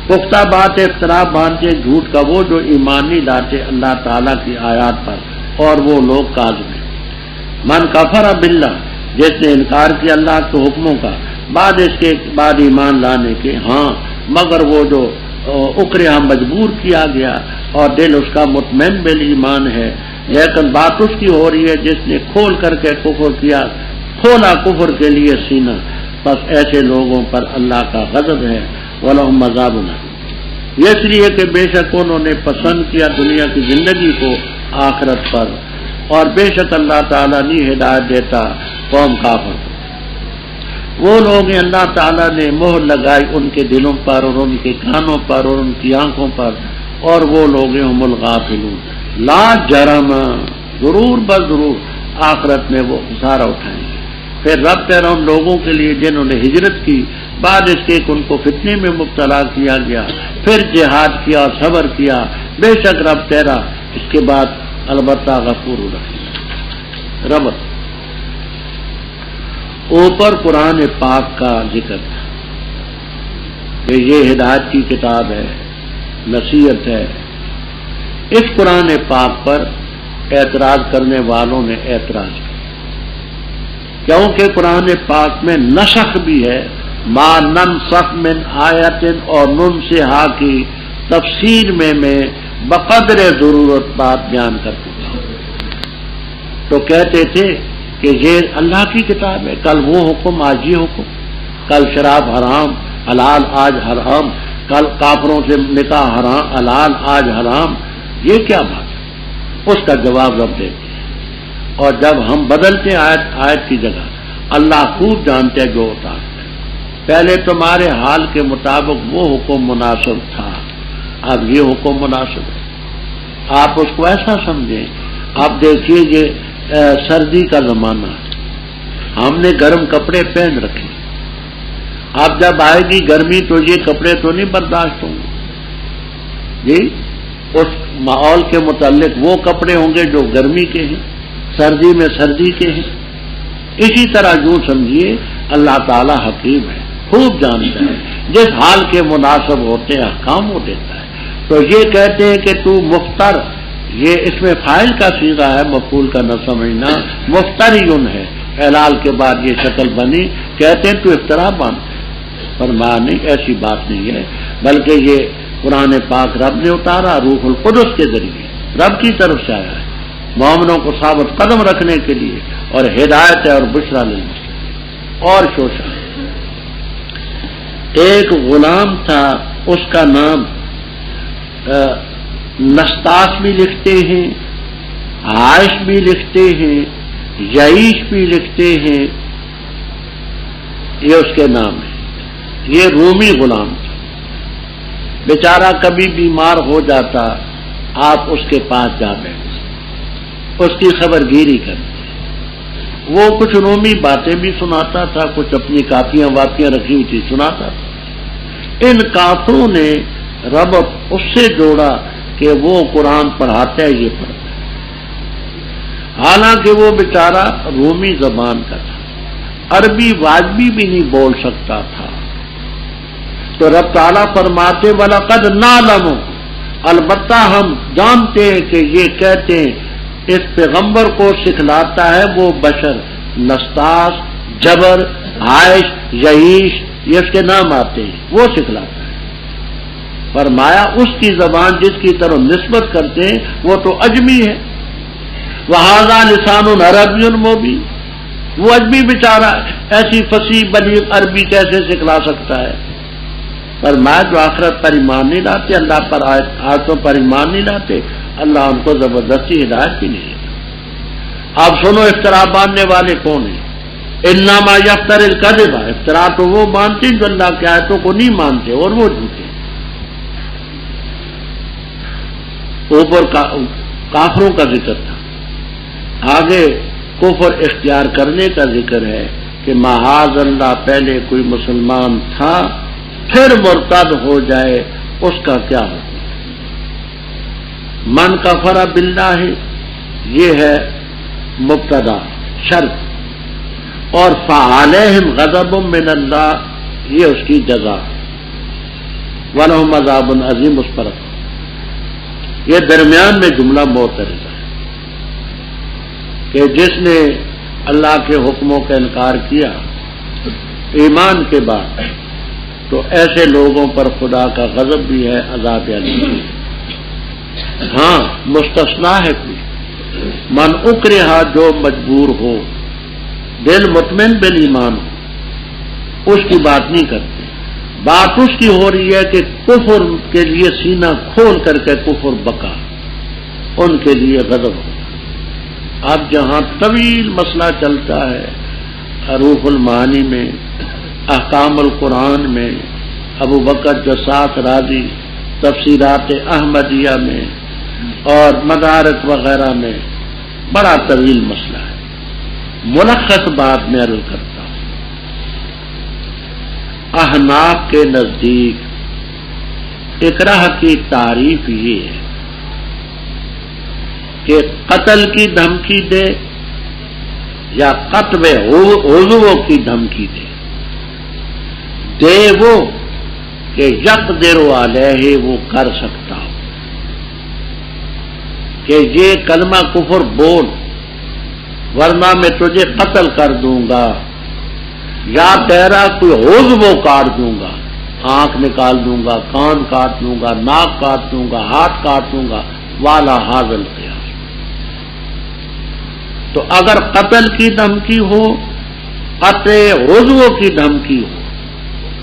پختہ بات افترا باندھتے جھوٹ کا وہ جو ایمان نہیں لاتے اللہ تعالیٰ کی آیات پر، اور وہ لوگ کاذب ہیں۔ من کفر باللہ، جس نے انکار کیا اللہ کے حکموں کا بعد اس کے بعد ایمان لانے کے، ہاں مگر وہ جو اکرہ مجبور کیا گیا اور دل اس کا مطمئن بالایمان ہے، لیکن بات اس کی ہو رہی ہے جس نے کھول کر کے کفر کیا، کھولا کفر کے لیے سینہ، بس ایسے لوگوں پر اللہ کا غضب ہے، وَلَهُمْ عَذَابٌ أَلِيمٌ۔ یہ اس لیے کہ بے شک انہوں نے پسند کیا دنیا کی زندگی کو آخرت پر، اور بے شک اللہ تعالیٰ نہیں ہدایت دیتا قوم کافر کو۔ وہ لوگ ہیں اللہ تعالیٰ نے مہر لگائی ان کے دلوں پر اور ان کے کانوں پر اور ان کی آنکھوں پر، اور وہ لوگ ہیں ہم الغافلون۔ لا جرم، ضرور بضرور آخرت میں وہ خسارہ اٹھائیں گے۔ پھر رب تیرا ان لوگوں کے لیے جنہوں نے ہجرت کی بعد اس کے ان کو فتنے میں مبتلا کیا گیا، پھر جہاد کیا اور صبر کیا، بے شک رب تیرا اس کے بعد البتہ غفور رحیم۔ ربط اوپر قرآن پاک کا ذکر تھا کہ یہ ہدایت کی کتاب ہے، نصیحت ہے۔ اس قرآن پاک پر اعتراض کرنے والوں نے اعتراض کیا، کیونکہ قرآن پاک میں نسخ بھی ہے، ما ننسخ من آیت اور ننسہا کی تفسیر میں بقدر ضرورت بات بیان کرتے تھے۔ تو کہتے تھے کہ یہ اللہ کی کتاب ہے، کل وہ حکم آج یہ حکم، کل شراب حرام حلال آج حرام، کل کافروں سے نکاح حرام حلال آج حرام، یہ کیا بات ہے؟ اس کا جواب رب دیتے ہیں۔ اور جب ہم بدلتے آیت کی جگہ، اللہ خوب جانتے جو اتارتا ہے۔ پہلے تمہارے حال کے مطابق وہ حکم مناسب تھا، اب یہ حکم مناسب ہے، آپ اس کو ایسا سمجھیں۔ آپ دیکھیے یہ سردی کا زمانہ ہے، ہم نے گرم کپڑے پہن رکھے، اب جب آئے گی گرمی تو یہ کپڑے تو نہیں برداشت ہوں گے جی، اس ماحول کے متعلق وہ کپڑے ہوں گے جو گرمی کے ہیں، سردی میں سردی کے ہیں۔ اسی طرح یوں سمجھیے اللہ تعالیٰ حکیم ہے، خوب جانتا ہے، جس حال کے مناسب ہوتے ہیں احکام وہ دیتا ہے۔ تو یہ کہتے ہیں کہ تو مفتر، یہ اس میں فاعل کا صیغہ ہے، مفعول کا نہ سمجھنا، مفتریون ہے، اعلال کے بعد یہ شکل بنی، کہتے ہیں تو افترا باندھ، فرمایا نہیں، ایسی بات نہیں ہے، بلکہ یہ قرآن پاک رب نے اتارا روح القدس کے ذریعے، رب کی طرف سے آیا ہے، مومنوں کو ثابت قدم رکھنے کے لیے، اور ہدایت ہے اور بشرا للمسلمین۔ اور شوشا ایک غلام تھا، اس کا نام نستاس بھی لکھتے ہیں، عائش بھی لکھتے ہیں، یعیش بھی لکھتے ہیں، یہ اس کے نام ہے۔ یہ رومی غلام تھا، بیچارہ کبھی بیمار ہو جاتا، آپ اس کے پاس جا بیٹھتے، اس کی خبر گیری کرتے، وہ کچھ رومی باتیں بھی سناتا تھا، کچھ اپنی کاپیاں واپیاں رکھی ہوئی تھی سناتا تھا۔ ان کافروں نے ربط اس سے جوڑا کہ وہ قرآن پڑھاتا ہے، یہ پڑھتا ہے، حالانکہ وہ بیچارہ رومی زبان کا تھا، عربی واجبی بھی نہیں بول سکتا تھا۔ تو رب تعالیٰ فرماتے وَلَقَدْ نَعْلَمُ، البتہ ہم جانتے ہیں کہ یہ کہتے ہیں اس پیغمبر کو سکھلاتا ہے وہ بشر، نستاس، جبر، عائش، یعیش، یہ اس کے نام آتے ہیں، وہ سکھلاتا ہے۔ فرمایا اس کی زبان جس کی طرف نسبت کرتے ہیں وہ تو عجمی ہے، وہذا لسان عربی مبین، وہ عجمی بیچارہ ایسی فصیح بلیغ عربی کیسے سکھلا سکتا ہے؟ فرمایا جو آخرت پر ایمان نہیں لاتے، اللہ پر آیتوں پر ایمان نہیں لاتے، اللہ ان کو زبردستی ہدایت بھی نہیں دیتا۔ آپ سنو افترا باندھنے والے کون ہیں؟ انما یفتر الکذب، افترا تو وہ مانتے ہیں جو اللہ کی آیتوں کو نہیں مانتے اور وہ جھوٹے۔ اوپر کافروں کا ذکر تھا، آگے کفر اختیار کرنے کا ذکر ہے کہ معاذ اللہ پہلے کوئی مسلمان تھا پھر مرتد ہو جائے اس کا کیا ہو؟ من کفر باللہ یہ ہے مبتدا شرط، اور فعلیہم غضب من اللہ یہ اس کی جزا، ولہم عذاب عظیم اس پر، یہ درمیان میں جملہ معترضہ ہے کہ جس نے اللہ کے حکموں کا انکار کیا ایمان کے بعد تو ایسے لوگوں پر خدا کا غضب بھی ہے، عذاب علیم۔ ہاں مستثنا ہے کوئی، من اکرہ جو مجبور ہو، دل مطمئن بالایمان ہو، اس کی بات نہیں کرتے، بات اس کی ہو رہی ہے کہ کفر کے لیے سینہ کھول کر کے کفر بکا، ان کے لیے غضب ہو۔ اب جہاں طویل مسئلہ چلتا ہے حروف المعانی میں، احکام القرآن میں، ابو بکر جساس رازی تفسیرات احمدیہ میں اور مدارک وغیرہ میں بڑا طویل مسئلہ ہے، ملخص بات میں عرض کرتا ہوں۔ احناف کے نزدیک اکراہ کی تعریف یہ ہے کہ قتل کی دھمکی دے یا قتل عضو کی دھمکی دے وہ کہ یقدر علیہ وہ کر سکتا ہو، کہ یہ کلمہ کفر بول ورنہ میں تجھے قتل کر دوں گا، یا تیرا کوئی عضو کاٹ دوں گا، آنکھ نکال دوں گا، کان کاٹ دوں گا، ناک کاٹ دوں گا، ہاتھ کاٹ دوں گا، والا حاضل قیاس۔ تو اگر قتل کی دھمکی ہو، قطع عضو کی دھمکی ہو،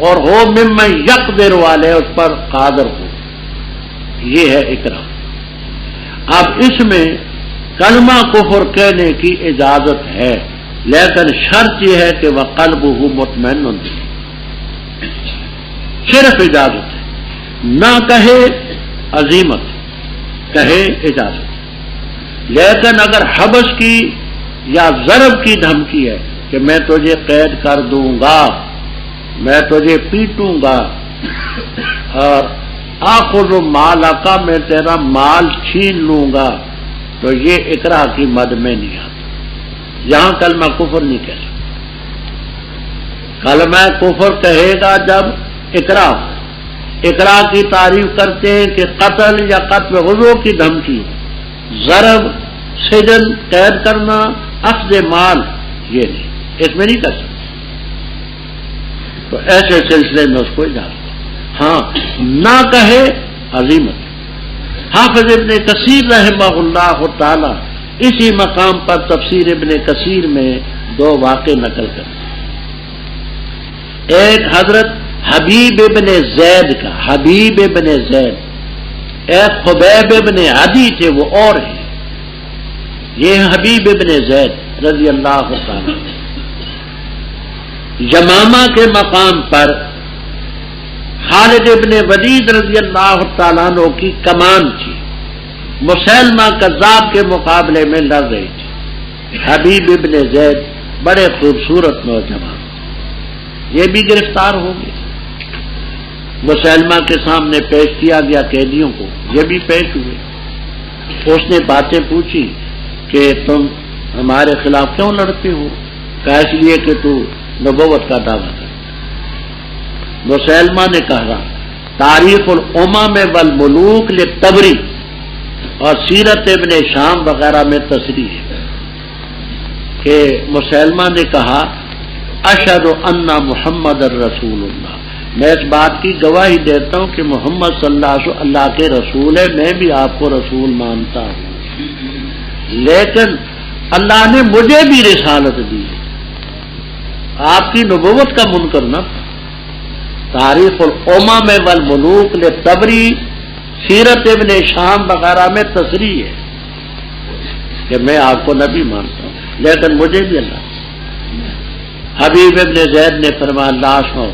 اور ہو ممن یقدر والے اس پر قادر ہو، یہ ہے اکراہ۔ اب اس میں کلمہ کفر کہنے کی اجازت ہے، لیکن شرط یہ ہے کہ وہ قلبہ مطمئن، صرف اجازت ہے، نہ کہے عزیمت، کہے اجازت۔ لیکن اگر حبس کی یا ضرب کی دھمکی ہے کہ میں تجھے قید کر دوں گا، میں تجھے پیٹوں گا، اور آخذ مالک میں تیرا مال چھین لوں گا، تو یہ اکراہ کی مد میں نہیں آتا، یہاں کلمہ کفر نہیں کہہ سکتا۔ کلمہ کفر کہے گا جب اکراہ ہو۔ اکراہ کی تعریف کرتے ہیں کہ قتل یا قتل عضو کی دھمکی، ضرب، سجن، قید کرنا، اخذ مال، یہ نہیں، اس میں نہیں کر سکتے۔ تو ایسے سلسلے میں اس کو اجازت، ہاں نہ کہے عظیمت۔ حافظ ابن کثیر رحمہ اللہ تعالی اسی مقام پر تفسیر ابن کثیر میں دو واقع نقل کرتے ہیں۔ ایک حضرت حبیب ابن زید کا، حبیب ابن زید، ایک خبیب ابن عدی تھے، وہ اور ہیں، یہ حبیب ابن زید رضی اللہ تعالی۔ یمامہ کے مقام پر خالد ابن ولید رضی اللہ تعالیٰ عنہ کی کمان تھی، مسلمہ کذاب کے مقابلے میں لڑ رہی تھی۔ حبیب ابن زید بڑے خوبصورت نوجوان، یہ بھی گرفتار ہو گئے، مسلمہ کے سامنے پیش کیا گیا قیدیوں کو، یہ بھی پیش ہوئے۔ اس نے باتیں پوچھی کہ تم ہمارے خلاف کیوں لڑتے ہو؟ کہا اس لیے کہ تو نبوت کا دعویٰ کرتا۔ مسلمہ نے کہا تاریخ الامم والملوک للطبری اور سیرت ابن شام وغیرہ میں تصریح ہے کہ مسلمہ نے کہا اشہد ان محمد الرسول اللہ، میں اس بات کی گواہی دیتا ہوں کہ محمد صلی اللہ علیہ وسلم اللہ کے رسول ہے، میں بھی آپ کو رسول مانتا ہوں، لیکن اللہ نے مجھے بھی رسالت دی، آپ کی نبوت کا منکر نہ تھا۔ تاریخ الامم والملوک لطبری، سیرت ابن شام وغیرہ میں تصریح ہے کہ میں آپ کو نبی مانتا ہوں، لیکن مجھے بھی اللہ۔ حبیب ابن زید نے فرمایا لا سنو،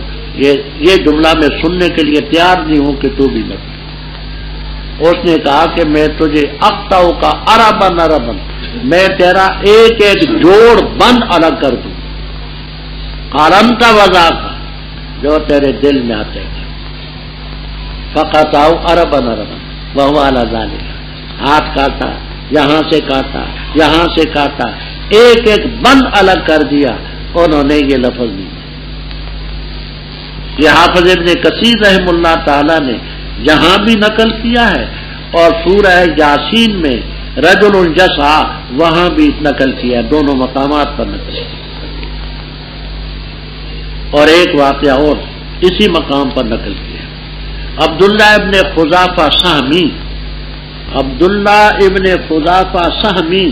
یہ جملہ میں سننے کے لیے تیار نہیں ہوں کہ تو بھی نبی۔ اس نے کہا کہ میں تجھے اقطعو کا عربن عربن، میں تیرا ایک ایک جوڑ بند الگ کر دوں، قارن کا وضع کا جو تیرے دل میں آتے ہیں، فقطعو عربن عربن وہو علی ذالک، ہاتھ کاٹا، یہاں سے کاٹا، یہاں سے کاٹا، ایک ایک بند الگ کر دیا، انہوں نے یہ لفظ نہیں۔ یہ حافظ ابن کثیر رحم اللہ تعالی نے یہاں بھی نقل کیا ہے، اور سورہ یاسین میں رجل یسعی وہاں بھی نقل کیا ہے، دونوں مقامات پر نقل کیا۔ اور ایک واقعہ اور اسی مقام پر نقل کیا، عبداللہ ابن خزافہ سہمی، عبداللہ ابن خزافہ سہمی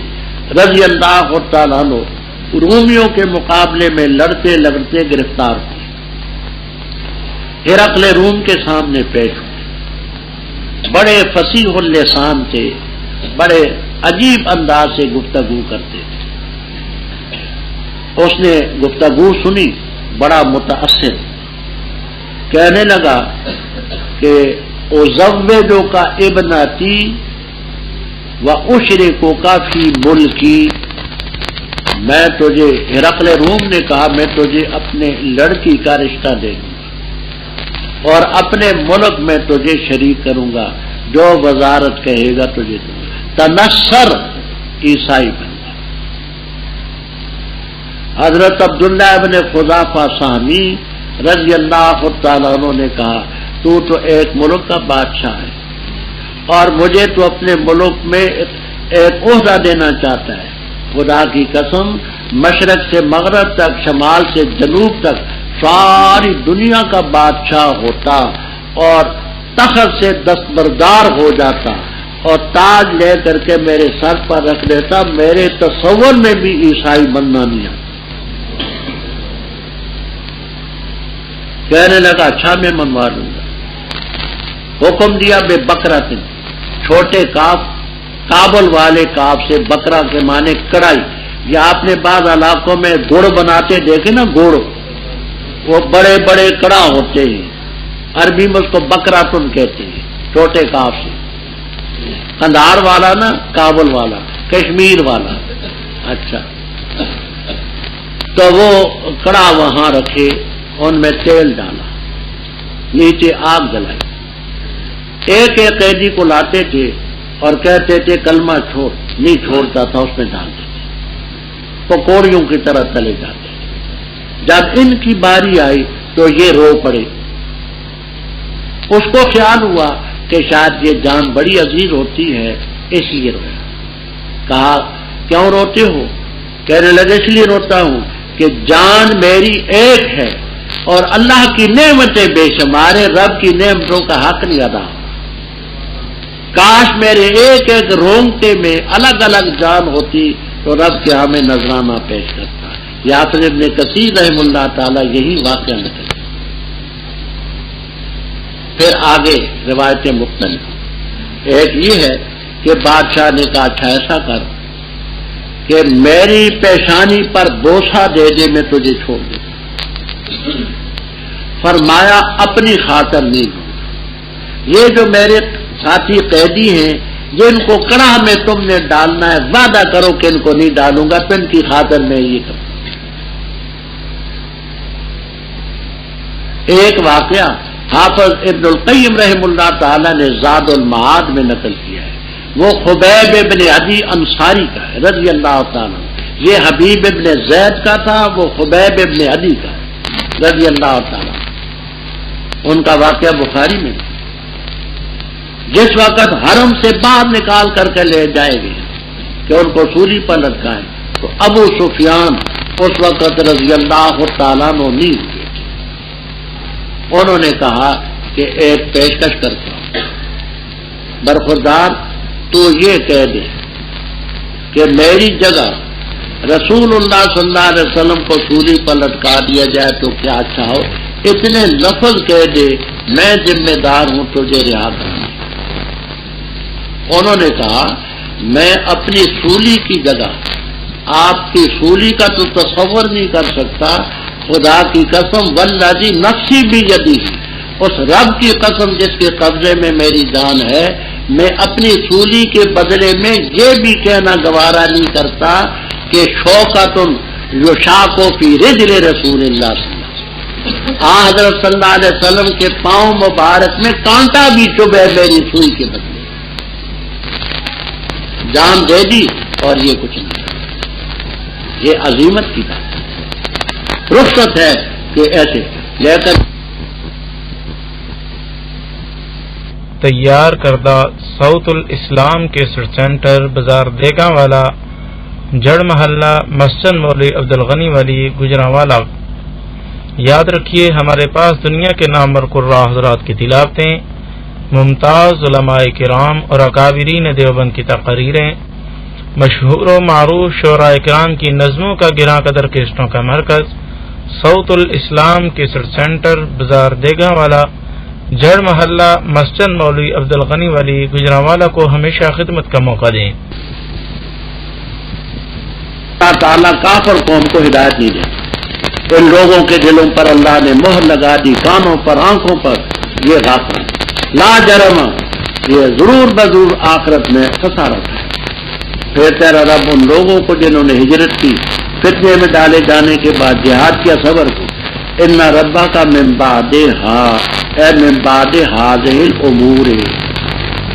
رضی اللہ تعالیٰ عنہ رومیوں کے مقابلے میں لڑتے لڑتے گرفتار ہوئے، ہرقل روم کے سامنے پیش ہوئے، بڑے فصیح اللسان تھے، بڑے عجیب انداز سے گفتگو کرتے تھے۔ اس نے گفتگو سنی، بڑا متاثر، کہنے لگا کہ ازوجک ابنتی واشرکک فی ملکی، میں تجھے، ہرقل روم نے کہا میں تجھے اپنے لڑکی کا رشتہ دے دوں گا اور اپنے ملک میں تجھے شریک کروں گا، جو وزارت کہے گا تجھے دوں گا، تنصر عیسائی بن گا۔ حضرت عبداللہ ابن خزافہ سہمی رضی اللہ تعالیٰ عنہ نے کہا تو ایک ملک کا بادشاہ ہے اور مجھے تو اپنے ملک میں ایک عہدہ دینا چاہتا ہے، خدا کی قسم مشرق سے مغرب تک، شمال سے جنوب تک ساری دنیا کا بادشاہ ہوتا اور تخت سے دستبردار ہو جاتا اور تاج لے کر کے میرے سر پر رکھ دیتا، میرے تصور میں بھی عیسائی بننا نہیں آتا۔ کہنے لگا اچھا میں منوا لوں گا۔ حکم دیا بے بکرا، چھوٹے کاف، کابل والے کاف سے، بکرا کے معنی کڑائی، یا آپ نے بعض علاقوں میں گڑ بناتے دیکھے نا، گڑ وہ بڑے بڑے کڑا ہوتے ہیں، عربی میں اس کو بکرا تن کہتے ہیں، چھوٹے کاف سے۔ قندھار والا نا، کابل والا، کشمیر والا، اچھا تو وہ کڑا وہاں رکھے، ان میں تیل ڈالا، نیچے آگ جلائی، ایک ایک قیدی کو لاتے تھے اور کہتے تھے کلمہ چھوڑ، نہیں چھوڑتا تھا، اس میں ڈالتے تھے، پکوڑیوں کی طرح تلے جاتے تھے۔ جب ان کی باری آئی تو یہ رو پڑے، اس کو خیال ہوا کہ شاید یہ جان بڑی عزیز ہوتی ہے، اس لیے رویا۔ کہا کیوں روتے ہو؟ کہنے لگے اس لیے روتا ہوں کہ جان میری ایک ہے اور اللہ کی نعمتیں بے شمار ہیں، رب کی نعمتوں کا حق نہیں ادا۔ کاش میرے ایک ایک رونگٹے میں الگ الگ جان ہوتی تو رب کے ہمیں نذرانہ پیش کرتا۔ یہ حافظ ابن کثیر رحم اللہ تعالیٰ یہی واقعہ نقل۔ پھر آگے روایتیں مختلف، ایک یہ ہے کہ بادشاہ نے کہا اچھا ایسا کر کہ میری پیشانی پر بوسہ دے دے، میں تجھے چھوڑ دوں۔ فرمایا اپنی خاطر نہیں دوں، یہ جو میرے ساتھی قیدی ہیں جن کو کڑاہ میں تم نے ڈالنا ہے، وعدہ کرو کہ ان کو نہیں ڈالوں گا، تو ان کی خاطر میں یہ کروں۔ ایک واقعہ حافظ ابن القیم رحم اللہ تعالی نے زاد المعاد میں نقل کیا ہے، وہ خبیب ابن عدی انصاری کا ہے رضی اللہ تعالیٰ، یہ حبیب ابن زید کا تھا، وہ خبیب ابن عدی کا ہے رضی اللہ تعالیٰ۔ ان کا واقعہ بخاری میں، جس وقت حرم سے باہر نکال کر کے لے جائے گئے کہ ان کو سولی پر لٹکائیں، تو ابو سفیان اس وقت رضی اللہ تعالیٰ عنہ نہیں ہوئے. انہوں نے کہا کہ ایک پیشکش کرتا ہوں، برخوردار تو یہ کہہ دے کہ میری جگہ رسول اللہ صلی اللہ علیہ وسلم کو سولی پر لٹکا دیا جائے تو کیا اچھا ہو. اتنے لفظ کہہ دے میں ذمہ دار ہوں تجھے رہا کرنا. انہوں نے کہا میں اپنی سولی کی جگہ آپ کی سولی کا تو تصور نہیں کر سکتا. خدا کی قسم والذی نفسی بیدی، اس رب کی قسم جس کے قبضے میں میری جان ہے، میں اپنی سولی کے بدلے میں یہ بھی کہنا گوارا نہیں کرتا کہ شوکت یشاق فی رجل رسول اللہ صلی اللہ علیہ وسلم، حضرت صلی اللہ علیہ وسلم کے پاؤں مبارک میں کانٹا بھی چبھے میری سوئی کے بدلے. جان دے دی اور یہ کچھ نہیں. یہ عظیمت کی بات ہے، رخصت ہے کہ ایسے لے کر تیار کردہ صوت الاسلام کے سینٹر بازار دیگا والا، جڑ محلہ، مسجد مولوی عبدالغنی والی، گجرانوالا. یاد رکھیے ہمارے پاس دنیا کے نامور قراء حضرات کی تلاوتیں، ممتاز علماء کرام اور اکابرین دیوبند کی تقریریں، مشہور و معروف شعراء کرام کی نظموں کا گراں قدر کیسٹوں کا مرکز صوت الاسلام کیسٹ سینٹر بازار دیگا والا، جڑ محلہ، مسجد مولوی عبدالغنی والی، گجرانوالا کو ہمیشہ خدمت کا موقع دیں. اللہ تعالیٰ کافر قوم کو ہدایت نہیں دے. ان لوگوں کے دلوں پر اللہ نے مہر لگا دی، کانوں پر، آنکھوں پر. یہ غافل لا جرم، یہ ضرور بضرور آخرت میں خسارہ ہے. پھر تیرا رب ان لوگوں کو جنہوں نے ہجرت کی، فتنے میں ڈالے جانے کے بعد جہاد کیا، صبر کو، ان ربا کا من بعد ہذہ الامور،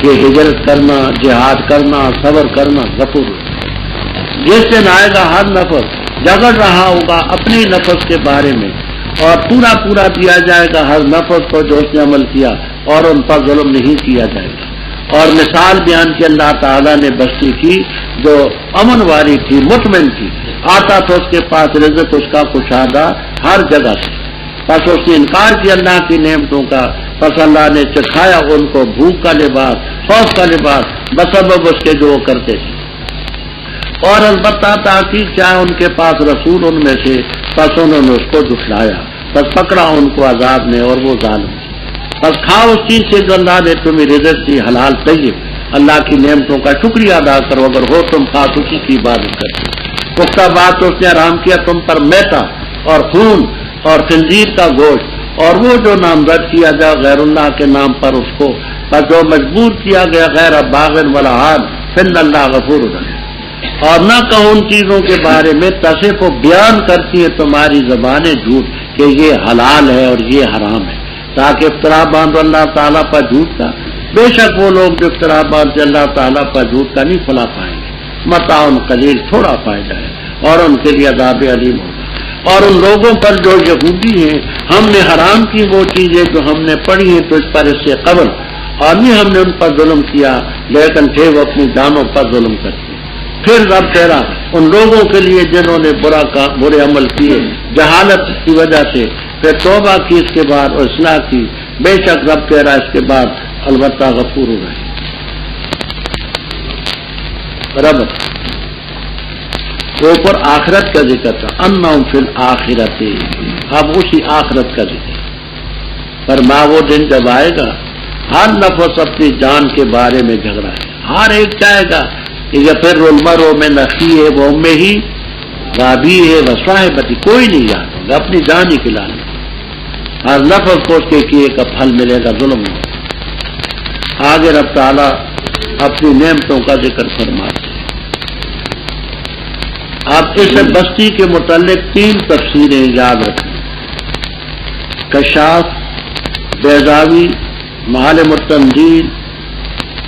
کہ ہجرت کرنا، جہاد کرنا، صبر کرنا غفور. جس دن آئے گا ہر نفس جگڑ رہا ہوگا اپنی نفس کے بارے میں، اور پورا پورا دیا جائے گا ہر نفس کو جو اس نے عمل کیا، اور ان پر ظلم نہیں کیا جائے گا. اور مثال بیان کی اللہ تعالیٰ نے بستی کی جو امن والی تھی، مطمئن تھی، آتا تو اس کے پاس رزق اس کا کشادہ ہر جگہ سے. بس اس نے انکار کیا اللہ کی نعمتوں کا، بس اللہ نے چکھایا ان کو بھوک کا لباس، خوف کا لباس، بسبب اس کے جو وہ کرتے تھے. اور البتہ تحقیق چاہے ان کے پاس رسول ان میں سے، بس انہوں نے اس کو جھٹلایا، بس پکڑا ان کو عذاب نے، اور وہ ظالم تھے. بس کھاؤ اس چیز سے جو اللہ نے تمہیں رزق دی، حلال طیب. اللہ کی نعمتوں کا شکریہ ادا کرو، اگر ہو تم خاص اسی کی عبادت کرتے. پختہ بات اس نے حرام کیا تم پر میتا اور خون اور خنزیر کا گوشت، اور وہ جو نامزد کیا جائے غیر اللہ کے نام پر اس کو، بس جو مجبور کیا گیا غیر باغن ولا عاد فن اللہ غفور رحیم. اور نہ کہو ان چیزوں کے بارے میں تصف و بیان کرتی ہے تمہاری زبانیں جھوٹ کہ یہ حلال ہے اور یہ حرام ہے، تاکہ افطرا باندھو اللہ تعالیٰ پر جھوٹ کا. بے شک وہ لوگ جو افطرا باندھتے اللہ تعالیٰ پر جھوٹ کا نہیں پھلا پائیں گے. متاع قلیل، تھوڑا فائدہ ہے، اور ان کے لیے عذاب علیم ہوگا. اور ان لوگوں پر جو یہودی ہیں، ہم نے حرام کی وہ چیزیں جو ہم نے پڑھی ہیں تو اس پر اس سے قبل، اور نہیں ہم نے ان پر ظلم کیا، لیکن تھے وہ اپنی جانوں پر ظلم کرتے. پھر رب تیرا ان لوگوں کے لیے جنہوں نے برے عمل کیے جہالت کی وجہ سے، پھر توبہ کی اس کے بعد اور اصلاح کی، بے شک رب تیرا اس کے بعد البتہ غفور رہے. رب اوپر آخرت کا ذکر تھا، انہم فی الآخرۃ، اب اسی آخرت کا ذکر. فرما وہ دن جب آئے گا ہر نفس اپنی جان کے بارے میں جھگڑا ہے. ہر ایک چاہے گا کہ یفر المرء من اخیہ و امہ وابیہ و صاحبتہ، کوئی نہیں یاد ہوگا، اپنی جان ہی کھلانے. ہر نفس کو اس کے کیے کا پھل ملے گا، ظلم ہو. آگے رب تعالیٰ اپنی نعمتوں کا ذکر فرماتے ہیں. آپ اس بستی کے متعلق 3 تفسیریں یاد رکھیں، کشاف، بیضاوی، معالم التنزیل،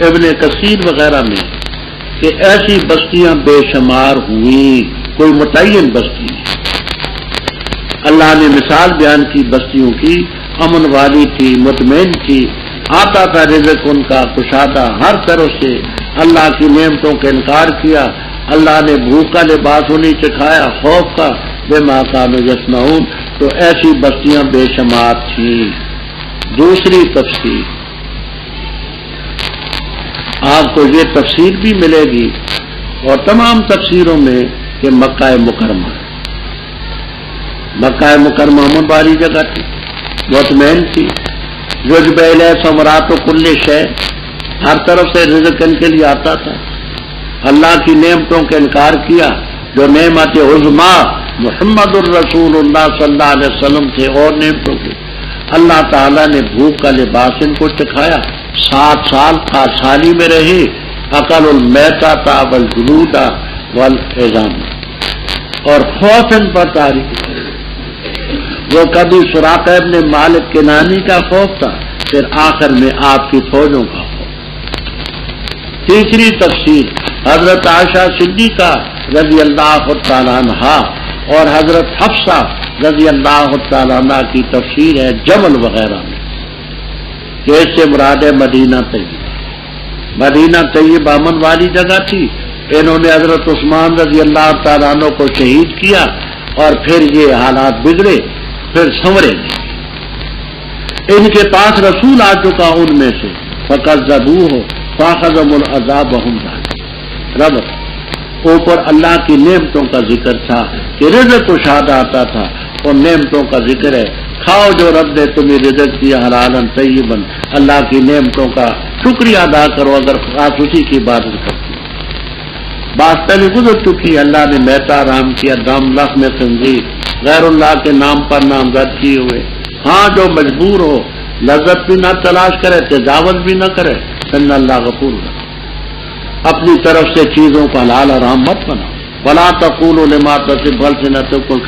ابن کثیر وغیرہ میں، کہ ایسی بستیاں بے شمار ہوئیں، کوئی متعین بستی نہیں. اللہ نے مثال بیان کی بستیوں کی، امن والی تھی، مطمئن تھی، آتا تھا رزق ان کا کشادہ ہر طرف سے. اللہ کی نعمتوں کا انکار کیا، اللہ نے بھوک کا لباس انہیں چکھایا، خوف کا، بما كانوا يصنعون، تو ایسی بستیاں بے شمار تھیں۔ دوسری تفسیر آپ کو یہ تفسیر بھی ملے گی اور تمام تفسیروں میں کہ مکہ مکرمہ، مکہ مکرمہ امن والی جگہ تھی، مطمئن تھی، یجب الیہ ثمرات کل شیء، ہر طرف سے رزق ان کے لیے آتا تھا۔ اللہ کی نعمتوں کا انکار کیا جو نعمت عظما محمد الرسول اللہ صلی اللہ علیہ وسلم تھے، اور نعمتوں کے اللہ تعالیٰ نے بھوک کا لباس ان کو چکھایا، 7 سال خاصالی میں رہے، اکل المیتۃ والجلود والعظام، اور خوف ان پر طاری، وہ کبھی سراقہ ابن مالک کنانی کا خوف تھا، پھر آخر میں آپ کی فوجوں کا خوف۔ تیسری تفسیر حضرت عائشہ صدیقہ رضی اللہ تعالیٰ عنہا اور حضرت حفصہ رضی اللہ تعالیٰ عنہ کی تفسیر ہے جمل وغیرہ میں، کہ اس سے مراد ہے مدینہ طیبہ۔ مدینہ طیبہ امن والی جگہ تھی، انہوں نے حضرت عثمان رضی اللہ تعالیٰ عنہ کو شہید کیا، اور پھر یہ حالات بگڑے، پھر سنورے نہیں۔ ان کے پاس رسول آ چکا ان میں سے، فکذبوہ فاخذہم العذاب وہم ظالمون۔ رب اوپر اللہ کی نعمتوں کا ذکر تھا کہ رزق کشادہ آتا تھا، اور نعمتوں کا ذکر ہے کھاؤ جو رب نے تمہیں رزق دیا حلالا طیبا، اللہ کی نعمتوں کا شکریہ ادا کرو اگر خاص اسی کی عبادت کرتی ہو۔ بات پہلے گزر چکی، اللہ نے میتا حرام کیا، دم لحم خنزیر غیر اللہ کے نام پر نامزد کیے ہوئے۔ ہاں جو مجبور ہو لذت بھی نہ تلاش کرے، تجاوز بھی نہ کرے، ان اللہ غفور ہے۔ اپنی طرف سے چیزوں کو حلال حرام مت بناؤ، ولا تقولوا لما تصف السنتکم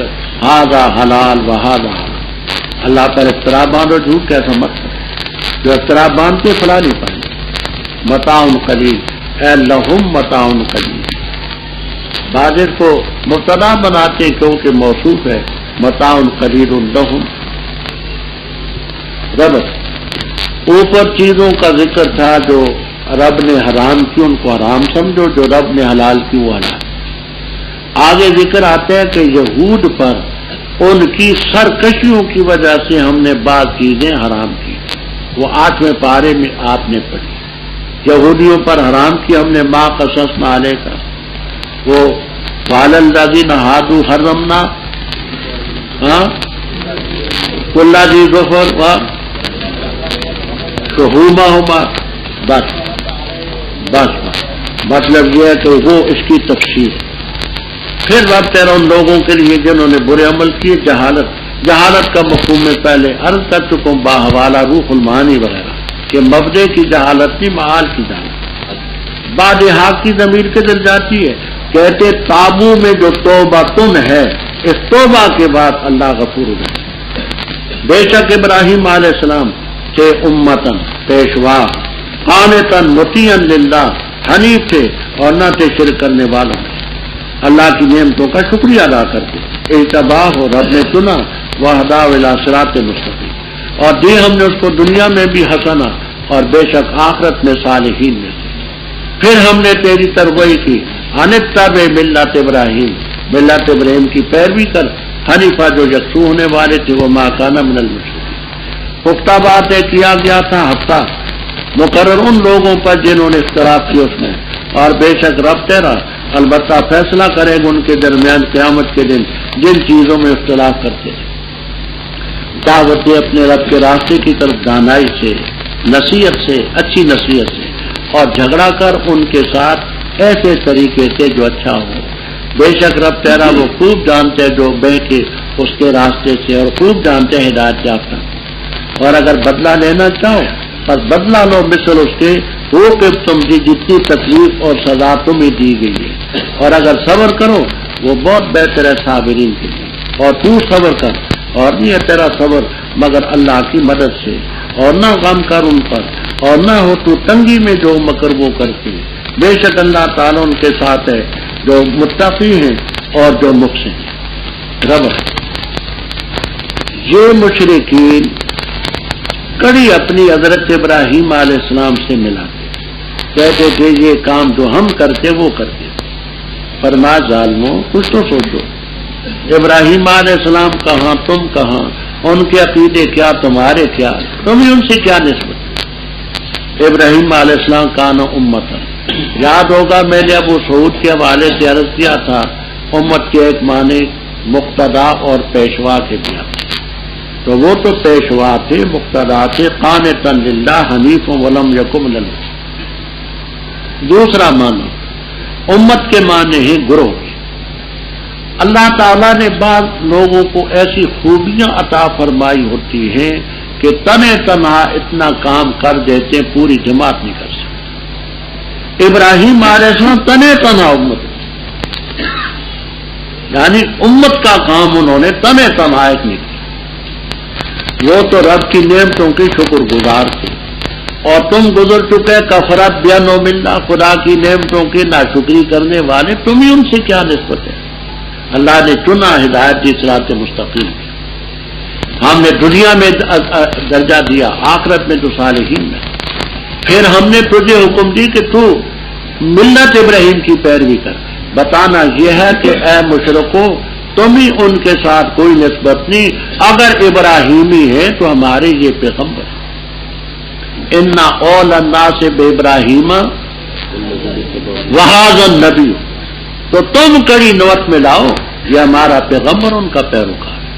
ھذا حلال وھذا حرام۔ اللہ پر افترا باندھو، جھوٹ کیسا مت کرو، جو افترا باندھتے فلاں نہیں پائیں گے۔ متاع قلیل اے لہم متاع قلیل، باجر کو مبتدا بناتے کیونکہ موصوف ہے، متاع قلیل لہم۔ رب اوپر چیزوں کا ذکر تھا جو رب نے حرام کی ان کو حرام سمجھو، جو رب نے حلال کی وہ حلال۔ آگے ذکر آتا ہے کہ یہود پر ان کی سرکشیوں کی وجہ سے ہم نے بعض چیزیں حرام کی، وہ 8ویں پارے میں آپ نے پڑھی۔ یہودیوں پر حرام کی ہم نے ما قصصنا علیک، وہ وعلی الذین ھادوا حرمنا کل ذی ظفر و شحومہما، بس مطلب یہ ہے کہ وہ اس کی تفسیر۔ پھر رب تیرا ان لوگوں کے لیے جنہوں نے برے عمل کیے، جہالت کا مفہوم میں پہلے عرض کر چکا ہوں، باحوالہ روح المعانی وغیرہ کہ مبدے کی جہالت نہیں، معال کی جہالت۔ بعد حق کی ضمیر کے دل جاتی ہے، کہتے تابو میں جو توبہ تن ہے، اس توبہ کے بعد اللہ غفور ہو جائے۔ بے شک ابراہیم علیہ السلام تھے امتن پیشوا، قانتن مطیعن للہ، حنیف تھے اور نہ تھے شرک کرنے والوں، اللہ کی نعمتوں کا شکریہ ادا کرتے، اجتباہ ہو رب نے چنا، وہداہ الی صراط مستقیم، اور دی ہم نے اس کو دنیا میں بھی حسنہ اور بے شک آخرت میں صالحین میں سے۔ پھر ہم نے تیری ترغیب کی، ان اتبع ملت ابراہیم، ملت ابراہیم کی پیروی کر، حنیفہ جو یکسو ہونے والے تھے، وہ ما کان من المشرکین۔ پختہ بات ہے کیا گیا تھا ہفتہ مقرر ان لوگوں پر جنہوں نے اختلاف کیا اس میں، اور بے شک رب تیرا البتہ فیصلہ کرے گا ان کے درمیان قیامت کے دن جن چیزوں میں اختلاف کرتے ہیں۔ دعوت دے اپنے رب کے راستے کی طرف دانائی سے، نصیحت سے، اچھی نصیحت سے، اور جھگڑا کر ان کے ساتھ ایسے طریقے سے جو اچھا ہو۔ بے شک رب تیرا وہ خوب جانتے جو بہکے اس کے راستے سے، اور خوب جانتے ہیں ہدایت یافتہ۔ اور اگر بدلہ لینا چاہو بس بدلہ لو مثل اس کے وہ کہ تم سے جتنی تکلیف اور سزا تمہیں دی گئی ہے، اور اگر صبر کرو وہ بہت بہتر ہے صابرین کے لیے۔ اور تو صبر کر، اور نہیں ہے تیرا صبر مگر اللہ کی مدد سے، اور نہ غم کر ان پر، اور نہ ہو تو تنگی میں جو مکر وہ کرتے۔ بے شک اللہ تعالیٰ ان کے ساتھ ہے جو متقی ہیں اور جو محسن ہیں۔ رب یہ مشرکین کڑی اپنی حضرت ابراہیم علیہ السلام سے ملاتے، کہتے تھے یہ کام جو ہم کرتے وہ کرتے۔ فرمایا ظالموں کچھ تو سوچو، ابراہیم علیہ السلام کہاں، تم کہاں، ان کے عقیدے کیا، تمہارے کیا، تمہیں ان سے کیا نسبت؟ ابراہیم علیہ السلام کان امت، یاد ہوگا میں نے ابو سعود کے حوالے سے عرض کیا تھا، امت کے ایک معنی مقتدا اور پیشوا کے دیا، تو وہ تو پیشوا تھے، مقتدا تھے، قانتا للہ حنیف ولم یکن من المشرکین۔ دوسرا معنی امت کے معنی ہیں گروہ۔ اللہ تعالیٰ نے بعض لوگوں کو ایسی خوبیاں عطا فرمائی ہوتی ہیں کہ تنہا تنہا اتنا کام کر دیتے ہیں، پوری جماعت نہیں کر سکتے۔ ابراہیم علیہ السلام تنہا تنہا امت، یعنی امت کا کام انہوں نے تنہا تنہا ایک نہیں کیا، وہ تو رب کی نعمتوں کی شکر گزار تھے، اور تم گزر چکے کفرت بانعم اللہ، خدا کی نعمتوں کی ناشکری کرنے والے، تمہیں ان سے کیا نسبت ہے؟ اللہ نے چنا ہدایت دی، صراط مستقیم، ہم نے دنیا میں درجہ دیا، آخرت میں تو صالحین میں، پھر ہم نے تجھے حکم دی کہ تو ملت ابراہیم کی پیروی کر۔ بتانا یہ ہے کہ اے مشرکو تم ہی ان کے ساتھ کوئی نسبت نہیں، اگر ابراہیمی ہے تو ہمارے یہ پیغمبر، انا اول الناس بابراہیم وہذا النبی، تو تم کڑی نوت میں لاؤ، یہ ہمارا پیغمبر ان کا پیروکار ہے،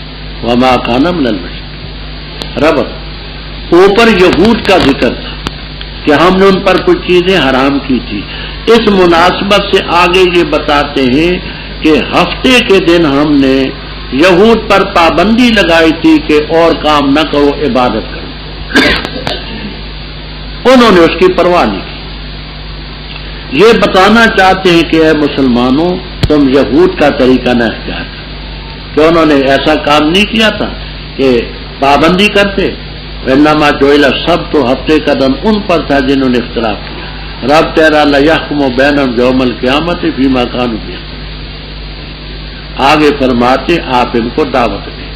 وما کان من المشرکین۔ رب اوپر یہود کا ذکر تھا کہ ہم نے ان پر کچھ چیزیں حرام کی تھی، اس مناسبت سے آگے یہ بتاتے ہیں کہ ہفتے کے دن ہم نے یہود پر پابندی لگائی تھی کہ اور کام نہ کرو، عبادت کرو، انہوں نے اس کی پرواہ نہیں کی۔ یہ بتانا چاہتے ہیں کہ اے مسلمانوں تم یہود کا طریقہ نہ اختیار کرو، کہ انہوں نے ایسا کام نہیں کیا تھا کہ پابندی کرتے، انما جعل السبت، تو ہفتے کا دن ان پر تھا جنہوں نے اختلاف کیا، رب تیرا لیحکم بینہم یوم القیامت فیما کانوا فیہ۔ آگے فرماتے آپ ان کو دعوت دیں،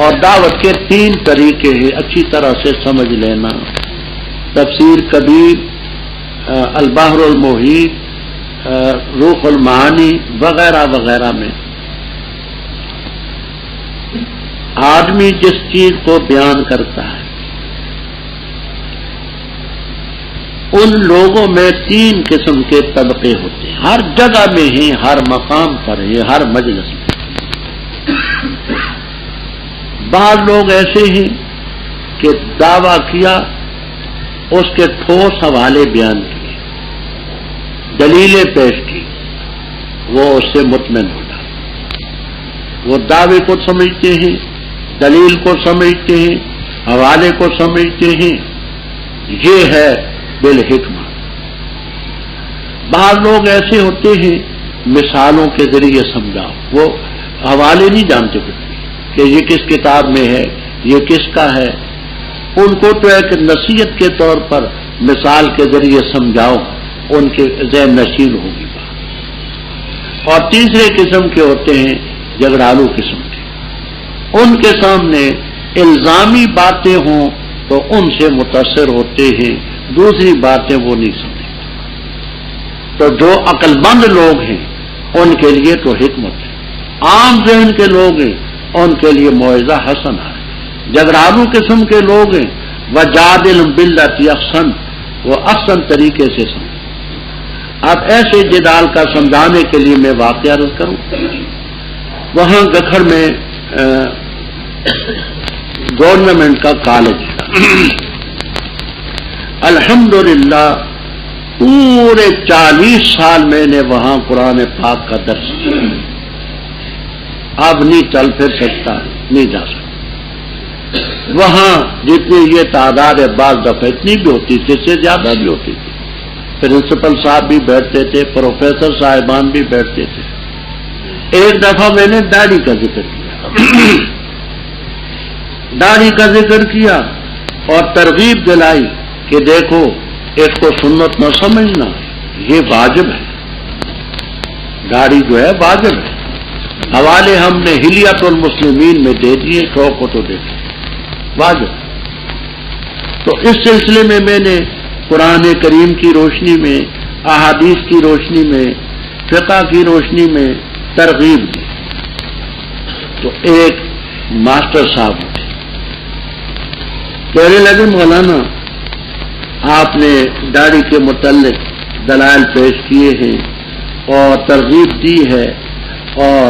اور دعوت کے 3 طریقے ہیں، اچھی طرح سے سمجھ لینا۔ تفسیر کبیر، البحر المحیط، روح المعانی وغیرہ وغیرہ میں آدمی جس چیز کو بیان کرتا ہے، ان لوگوں میں 3 قسم کے طبقے ہوتے ہیں، ہر جگہ میں ہیں، ہر مقام پر ہیں، ہر مجلس میں۔ بعض لوگ ایسے ہیں کہ دعویٰ کیا، اس کے ٹھوس حوالے بیان کیے، دلیلیں پیش کی، وہ اس سے مطمئن ہو جاتا، وہ دعوے کو سمجھتے ہیں، دلیل کو سمجھتے ہیں، حوالے کو سمجھتے ہیں، یہ ہے بالحکمہ۔ بعض لوگ ایسے ہوتے ہیں مثالوں کے ذریعے سمجھاؤ، وہ حوالے نہیں جانتے کہ یہ کس کتاب میں ہے، یہ کس کا ہے، ان کو تو ایک نصیحت کے طور پر مثال کے ذریعے سمجھاؤ، ان کے ذہن نشین ہوگی بات۔ اور تیسرے قسم کے ہوتے ہیں جھگڑالو قسم کے، ان کے سامنے الزامی باتیں ہوں تو ان سے متاثر ہوتے ہیں، دوسری باتیں وہ نہیں سمجھتے۔ تو جو عقل مند لوگ ہیں ان کے لیے تو حکمت ہے، عام ذہن کے لوگ ہیں ان کے لیے موعظہ حسن ہے، جھگڑالو قسم کے لوگ ہیں وجادل باللتی احسن، وہ احسن طریقے سے سمجھ۔ اب ایسے جدال کا سمجھانے کے لیے میں واقعہ عرض کروں، وہاں گکھڑ میں گورنمنٹ کا کالج تھا، الحمدللہ پورے 40 سال میں نے وہاں قرآن پاک کا درس کیا، اب نہیں چل پھر سکتا، نہیں جا سکتا۔ وہاں جتنی یہ تعداد ہے، بعض دفعہ اتنی بھی ہوتی تھی، اس سے زیادہ بھی ہوتی تھی، پرنسپل صاحب بھی بیٹھتے تھے، پروفیسر صاحبان بھی بیٹھتے تھے۔ ایک دفعہ میں نے داڑھی کا ذکر کیا، داڑھی کا ذکر کیا اور ترغیب دلائی کہ دیکھو اس کو سنت نہ سمجھنا، یہ واجب ہے، داڑھی جو ہے واجب ہے۔ حوالے ہم نے حلیت المسلمین میں دے دیے، شوق کو تو دیکھیں واجب۔ تو اس سلسلے میں میں نے قرآن کریم کی روشنی میں، احادیث کی روشنی میں، فقہ کی روشنی میں ترغیب دی تو ایک ماسٹر صاحب تھے، کہنے لگے مولانا آپ نے داڑھی کے متعلق دلائل پیش کیے ہیں اور ترغیب دی ہے اور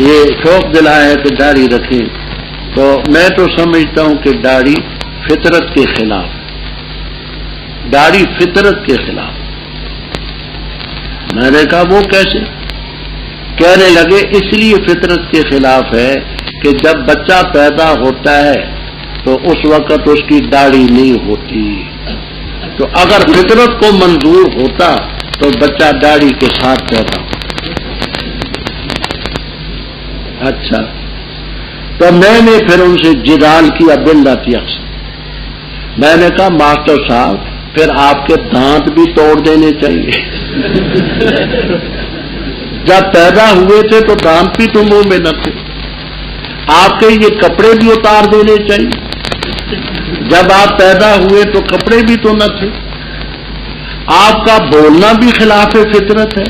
یہ شوق دلایا ہے کہ داڑھی رکھیں، تو میں تو سمجھتا ہوں کہ داڑھی فطرت کے خلاف، داڑھی فطرت کے خلاف۔ میں نے کہا وہ کیسے؟ کہنے لگے اس لیے فطرت کے خلاف ہے کہ جب بچہ پیدا ہوتا ہے تو اس وقت اس کی داڑھی نہیں ہوتی، تو اگر فطرت کو منظور ہوتا تو بچہ داڑھی کے ساتھ پیدا ہوتا۔ اچھا، تو میں نے پھر ان سے جدال کیا باللہ اکثر۔ میں نے کہا ماسٹر صاحب پھر آپ کے دانت بھی توڑ دینے چاہیے۔ جب پیدا ہوئے تھے تو دانت بھی تو منہ میں نہ تھے، آپ کے یہ کپڑے بھی اتار دینے چاہیے۔ جب آپ پیدا ہوئے تو کپڑے بھی تو نہ تھے، آپ کا بولنا بھی خلاف فطرت ہے۔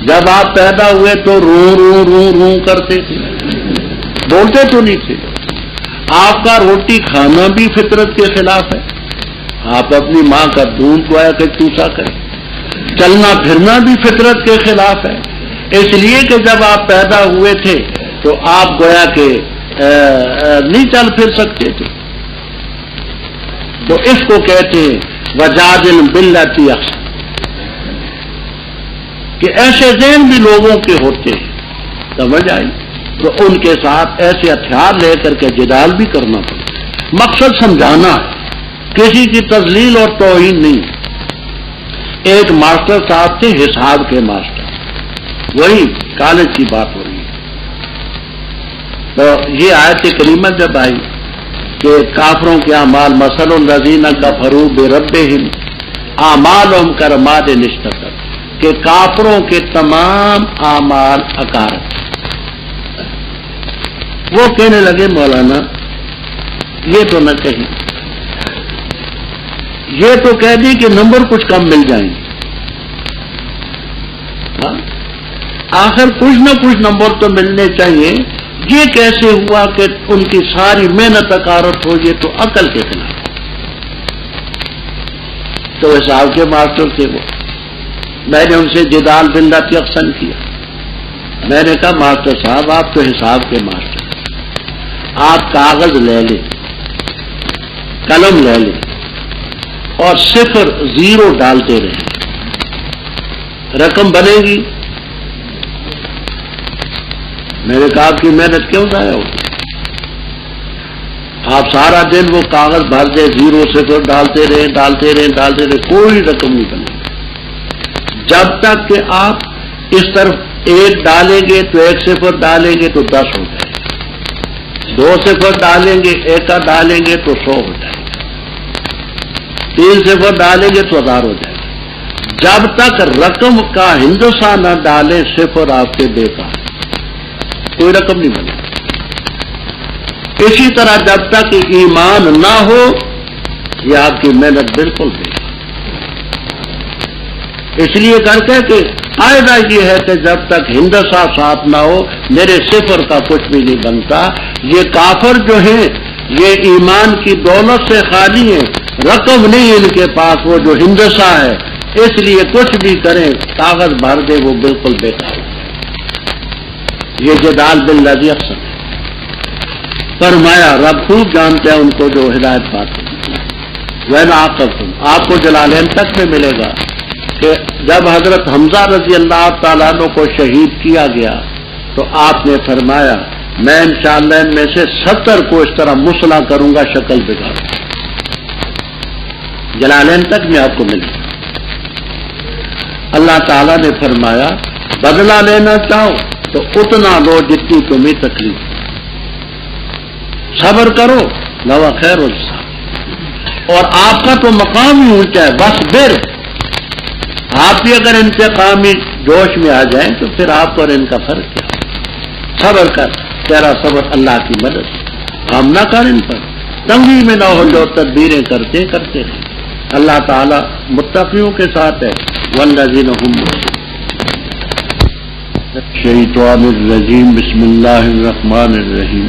جب آپ پیدا ہوئے تو رو رو رو رو کرتے تھے، بولتے تو نہیں تھے۔ آپ کا روٹی کھانا بھی فطرت کے خلاف ہے، آپ اپنی ماں کا دودھ گویا کہ چوسا کریں۔ چلنا پھرنا بھی فطرت کے خلاف ہے، اس لیے کہ جب آپ پیدا ہوئے تھے تو آپ گویا کہ نہیں چل پھر سکتے تھے۔ تو اس کو کہتے ہیں وجادل باللتی اکثر، کہ ایسے ذہن بھی لوگوں کے ہوتے ہیں، سمجھ آئی؟ تو ان کے ساتھ ایسے ہتھیار لے کر کے جدال بھی کرنا پڑتا، مقصد سمجھانا ہے، کسی کی تذلیل اور توہین نہیں۔ ایک ماسٹر صاحب تھے، حساب کے ماسٹر، وہی کالج کی بات ہو رہی ہے۔ تو یہ آیت کریمہ جب آئی کہ کافروں کے اعمال مثل الذین کفروا بربہم اعمالہم کرماد اشتدت، کہ کافروں کے تمام اعمال اکارت۔ وہ کہنے لگے مولانا یہ تو نہ کہیں، یہ تو کہہ دی کہ نمبر کچھ کم مل جائیں گے، آخر کچھ نہ کچھ نمبر تو ملنے چاہیے۔ یہ کیسے ہوا کہ ان کی ساری محنت اکارت ہو؟ یہ تو عقل کے خلاف۔ تو حساب کے ماسٹر تھے وہ، میں نے ان سے جدال باللہ اقسم کیا۔ میں نے کہا ماسٹر صاحب آپ تو حساب کے ماسٹر، آپ کاغذ لے لیں، قلم لے لیں اور صفر زیرو ڈالتے رہیں، رقم بنے گی۔ میں نے کہا آپ کی محنت کیوں ضائع ہوگی؟ آپ سارا دن وہ کاغذ بھر دے، زیرو صفر ڈالتے رہیں ڈالتے رہیں ڈالتے رہیں، کوئی رقم نہیں بنے گی۔ جب تک کہ آپ اس طرف ایک ڈالیں گے تو ایک صفر ڈالیں گے تو 10 ہو جائے گا، 2 صفر ڈالیں گے ایک کا ڈالیں گے تو 100 ہو جائے گا، 3 صفر ڈالیں گے تو 1000 ہو جائے گا۔ جب تک رقم کا ہندسہ نہ ڈالیں صفر آپ کے بیکار، کوئی رقم نہیں بنے۔ اسی طرح جب تک ایمان نہ ہو یہ آپ کی محنت بالکل بیکار۔ اس لیے کر کے کہ فائدہ یہ ہے کہ جب تک ہندسہ ساتھ نہ ہو میرے صفر کا کچھ بھی نہیں بنتا۔ یہ کافر جو ہیں یہ ایمان کی دولت سے خالی ہیں، رقم نہیں ان کے پاس، وہ جو ہندسہ ہے، اس لیے کچھ بھی کریں کاغذ بھر دے وہ بالکل بیکار ہے۔ یہ جدال باللہ اقسم ہے۔ فرمایا رب خوب جانتے ہیں ان کو جو ہدایت پاتے ہیں۔ وَإِنْ عَاقَبْتُمْ، آپ کو جلالین تک میں ملے گا کہ جب حضرت حمزہ رضی اللہ تعالیٰ عنہ کو شہید کیا گیا تو آپ نے فرمایا میں انشاءاللہ ان میں سے 70 کو اس طرح مسلح کروں گا، شکل بگاڑ۔ جلالین تک میں آپ کو ملے گا۔ اللہ تعالیٰ نے فرمایا بدلہ لینا چاہو تو اتنا لو جتنی تمہیں تکلیف، صبر کرو لو خیر الصابرین۔ اور آپ کا تو مقام ہی اونچا ہے، بس پھر آپ بھی اگر انتقامی جوش میں آ جائیں تو پھر آپ اور ان کا فرق کیا؟ صبر کر، تیرا صبر اللہ کی مدد، ہم نہ کر ان پر، تنگی میں نہ ہو، جو تدبیریں کرتے رہیں۔ اللہ تعالیٰ متقیوں کے ساتھ ہے، والذین هم محسنون۔ الشیطان الرجیم بسم اللہ الرحمن الرحیم۔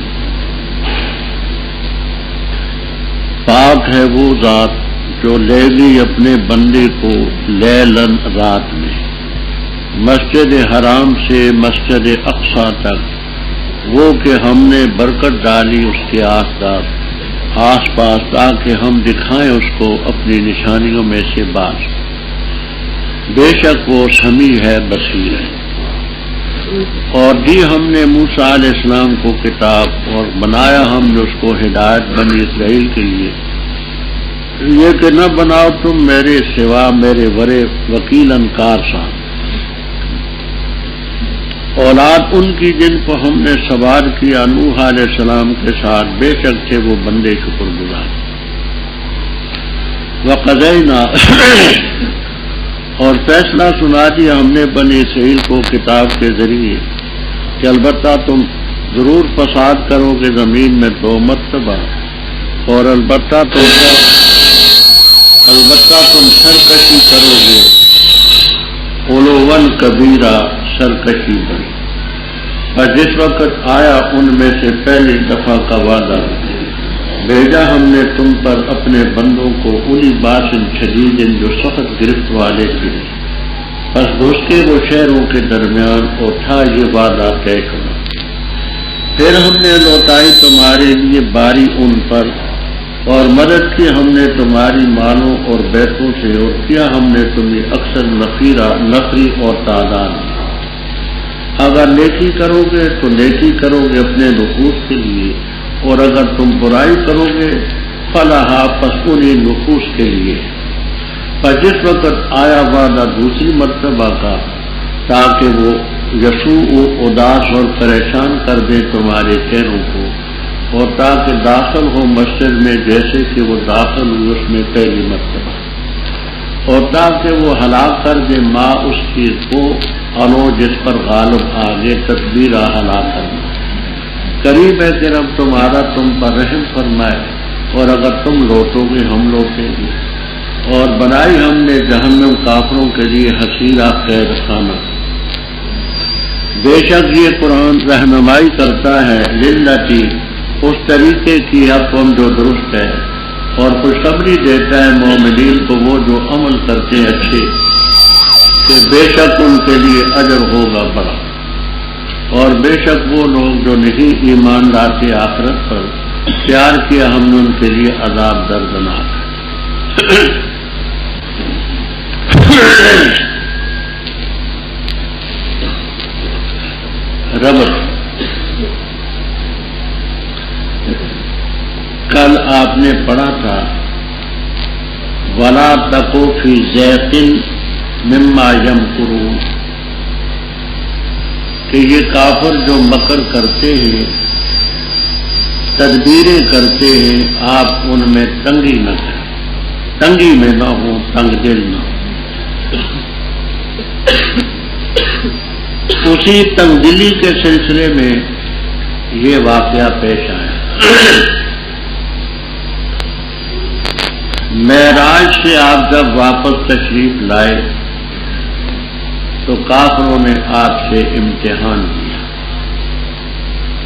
پاک ہے وہ ذات جو لے گئی اپنے بندے کو لیلاً رات میں، مسجد حرام سے مسجد اقصی تک، وہ کہ ہم نے برکت ڈالی اس کے آس پاس تاکہ ہم دکھائیں اس کو اپنی نشانیوں میں سے بعض۔ بے شک وہ سمیع ہے، بصیر ہے۔ اور دی ہم نے موسیٰ علیہ السلام کو کتاب، اور بنایا ہم نے اس کو ہدایت بنی اسرائیل کے لیے، یہ کہ نہ بناؤ تم میرے سوا میرے ورے وکیلاً کارسان، اولاد ان کی جن کو ہم نے سوار کیا نوح علیہ السلام کے ساتھ، بے شک تھے وہ بندے شکر گزار۔ وقضینا اور فیصلہ سنا دیا ہم نے بنی اسرائیل کو کتاب کے ذریعے کہ البتہ تم ضرور فساد کرو گے زمین میں 2 مرتبہ، اور البتہ تم سرکشی کرو گے، علواً کبیرہ، سرکشی بڑی۔ اور جس وقت آیا ان میں سے پہلی دفعہ کا وعدہ، بھیجا ہم نے تم پر اپنے بندوں کو اولی باس شدید جو سخت گرفت والے تھے، بس گھس کے وہ شہروں کے درمیان اور تھا یہ وعدہ طے کرنا۔ پھر ہم نے لوٹائی تمہارے لیے باری ان پر، اور مدد کی ہم نے تمہاری مالوں اور بیتوں سے، اور کیا ہم نے تمہیں اکثر نفری اور تعداد۔ اگر نیکی کرو گے تو نیکی کرو گے اپنے نفوس کے لیے، اور اگر تم برائی کرو گے فلاح پس انہیں نفوس کے لیے۔ پر جس وقت آیا وعدہ دوسری مرتبہ کا، تاکہ وہ یسوع اداس اور پریشان کر دے تمہارے چہروں کو، اور تاکہ داخل ہو مسجد میں جیسے کہ وہ داخل ہوئے اس میں پہلی مرتبہ، اور تاکہ وہ ہلاک کر دے ماں اس چیز کو انو جس پر غالب آگے تدبیرہ ہلاک کرنا۔ قریب ہے کہ رب تمہارا تم پر رحم فرمائے، اور اگر تم لوٹو گے ہم لوٹیں گے۔ اور بنائی ہم نے جہنم کافروں کے لیے حسیرہ قید خانہ۔ بے شک یہ قرآن رہنمائی کرتا ہے للتی، اس طریقے کی حکم جو درست ہے، اور خوشخبری دیتا ہے مومنین کو وہ جو عمل کرتے ہیں اچھے، کہ بے شک ان کے لیے اجر ہوگا بڑا۔ اور بے شک وہ لوگ جو نہیں ایمان لاتے آخرت پر، تیار کیا ہم نے ان کے لیے عذاب دردناک۔ ربط کل آپ نے پڑھا تھا وَلَا تَقُ فِي ضَيْقٍ مِّمَّا يَمْكُرُونَ، کہ یہ کافر جو مکر کرتے ہیں، تدبیریں کرتے ہیں، آپ ان میں تنگی نہ کریں، تنگی میں نہ ہو، تنگ دل نہ ہو۔ اسی تنگ دلی کے سلسلے میں یہ واقعہ پیش آیا۔ معراج سے آپ جب واپس تشریف لائے تو کافروں نے آپ سے امتحان کیا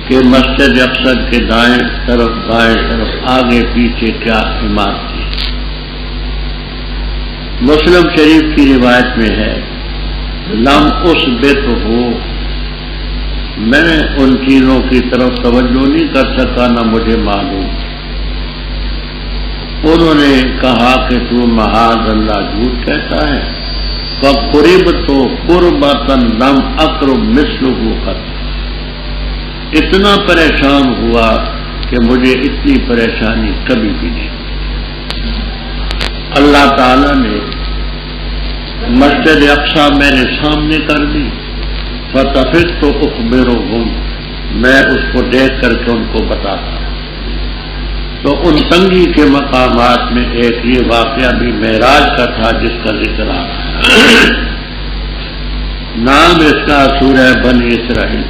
کہ مسجد اقصی کے دائیں طرف بائیں طرف آگے پیچھے کیا عمارت ہے۔ مسلم شریف کی روایت میں ہے لم اثبت ہو، میں ان چیزوں کی طرف توجہ نہیں کر سکا نہ مجھے معلوم۔ انہوں نے کہا کہ تو معاذ اللہ جھوٹ کہتا ہے، قریب تو قربتاً لم اقرب مثلہ قط، اتنا پریشان ہوا کہ مجھے اتنی پریشانی کبھی بھی نہیں۔ اللہ تعالی نے مسجد اقصی میرے سامنے کر دی، فتفقت اخبرہم، میں اس کو دیکھ کر کے ان کو بتاتا۔ تو ان تنگی کے مقامات میں ایک یہ واقعہ بھی معراج کا تھا جس کا ذکر آ رہا ہے۔ نام اس کا سورہ بنی اسرائیل،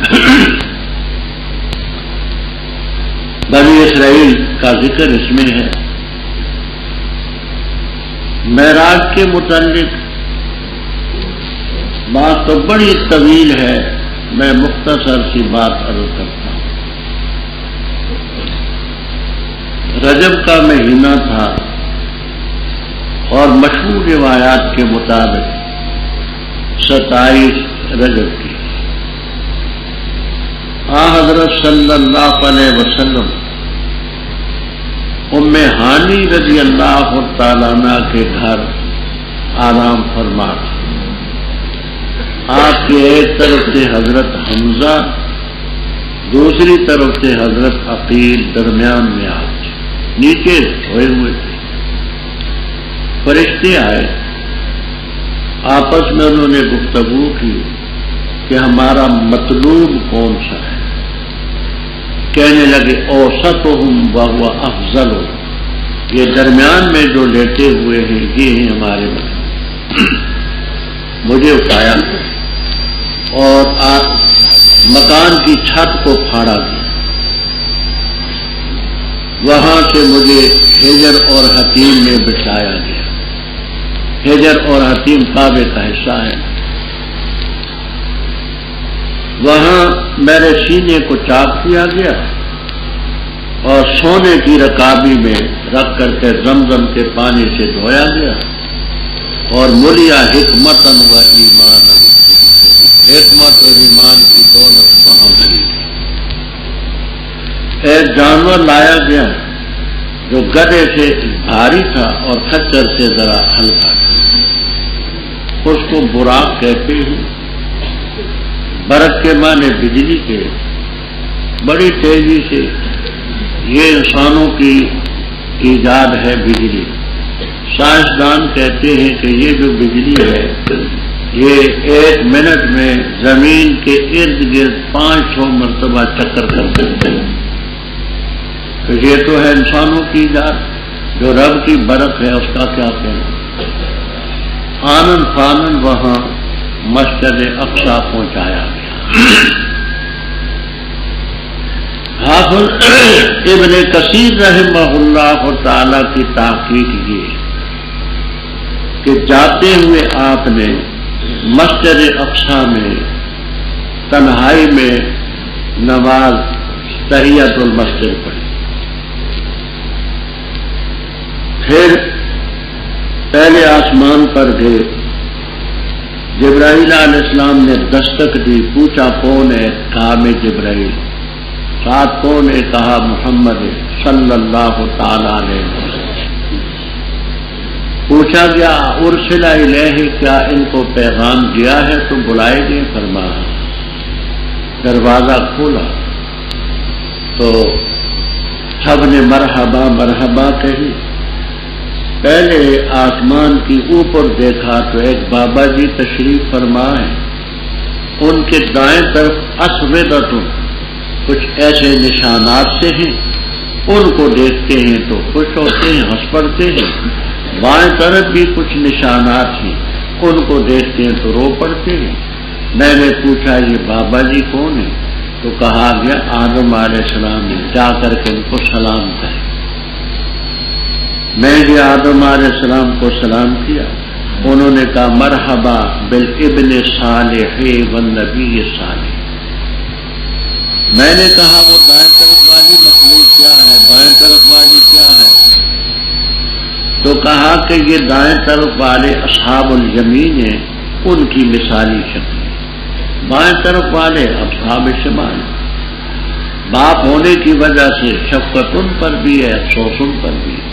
بنی اسرائیل کا ذکر اس میں ہے۔ معراج کے متعلق بات تو بڑی طویل ہے، میں مختصر سی بات عرض کرتا ہوں۔ رجب کا مہینہ تھا اور مشہور روایات کے مطابق 27 رجب کی حضرت صلی اللہ علیہ وسلم ام ہانی رضی اللہ تعالیٰ عنہ کے گھر آرام فرما تھا۔ آپ کے ایک طرف سے حضرت حمزہ، دوسری طرف سے حضرت عقیل، درمیان میں آپ تھے، نیچے سوئے ہوئے تھے۔ فرشتے آئے، آپس میں انہوں نے گفتگو کی کہ ہمارا مطلوب کون سا ہے۔ کہنے لگے اوسطہم وہو افضلہم، یہ درمیان میں جو لیٹے ہوئے ہیں یہ ہیں ہمارے مطلوب۔ مجھے اٹھایا اور مکان کی چھت کو پھاڑا گیا، وہاں سے مجھے حجر اور حتیم میں بٹھایا گیا۔ حجر اور حتیم کعبے کا حصہ ہے۔ وہاں میرے سینے کو چاک کیا گیا اور سونے کی رکابی میں رکھ کر کے زمزم کے پانی سے دھویا گیا اور ملیا حکمتن و ایمان، حکمت اور ایمان کی دولت وہاں ملی۔ ایک جانور لایا گیا جو گدھے سے بھاری تھا اور کھچر سے ذرا ہلکا تھا، اس کو براق کہتے ہیں۔ برق کے معنی بجلی کے، بڑی تیزی سے یہ انسانوں کی ایجاد ہے بجلی۔ سائنسدان کہتے ہیں کہ یہ جو بجلی ہے یہ 1 منٹ میں زمین کے ارد گرد 500 مرتبہ چکر کر سکتے ہیں۔ تو یہ تو ہے انسانوں کی ایجاد، جو رب کی برق ہے اس کا کیا کہنا۔ آنن فانن وہاں مسجد اقصی پہنچایا گیا۔ حافظ ابن کثیر رحمہ اللہ تعالی کی تحقیق یہ کہ جاتے ہوئے آپ نے مسجد اقصی میں تنہائی میں نماز تحیۃ المسجد پڑھی، پھر پہلے آسمان پر گئے، جبرائیل علیہ السلام نے دستک دی، پوچھا کون ہے؟ کہا میں جبرائیل۔ ساتھ کون ہے؟ کہا محمد صلی اللہ تعالی علیہ وسلم۔ پوچھا گیا ارسل الیہ، کیا ان کو پیغام دیا ہے تو بلائے گئے؟ فرمایا۔ دروازہ کھولا تو سب نے مرحبا مرحبا کہی۔ پہلے آسمان کی اوپر دیکھا تو ایک بابا جی تشریف فرما ہے، ان کے دائیں طرف اسودۃ، کچھ ایسے نشانات سے ہیں، ان کو دیکھتے ہیں تو خوش ہوتے ہیں، ہنس پڑتے ہیں۔ بائیں طرف بھی کچھ نشانات ہیں، ان کو دیکھتے ہیں تو رو پڑتے ہیں۔ میں نے پوچھا یہ بابا جی کون ہے؟ تو کہا گیا آدم علیہ السلام نے، جا کر کے ان کو سلام کرے۔ میں نے آدم علیہ السلام کو سلام کیا، انہوں نے کہا مرحبا بالابن صالح والنبی صالح۔ میں نے کہا وہ دائیں طرف والی مخلوق کیا ہے، بائیں طرف والی کیا ہے؟ تو کہا کہ یہ دائیں طرف والے اصحاب الیمین ہیں، ان کی مثالی شکل، بائیں طرف والے اصحاب شمال۔ باپ ہونے کی وجہ سے شفقت ان پر بھی ہے، افسوس ان پر بھی ہے۔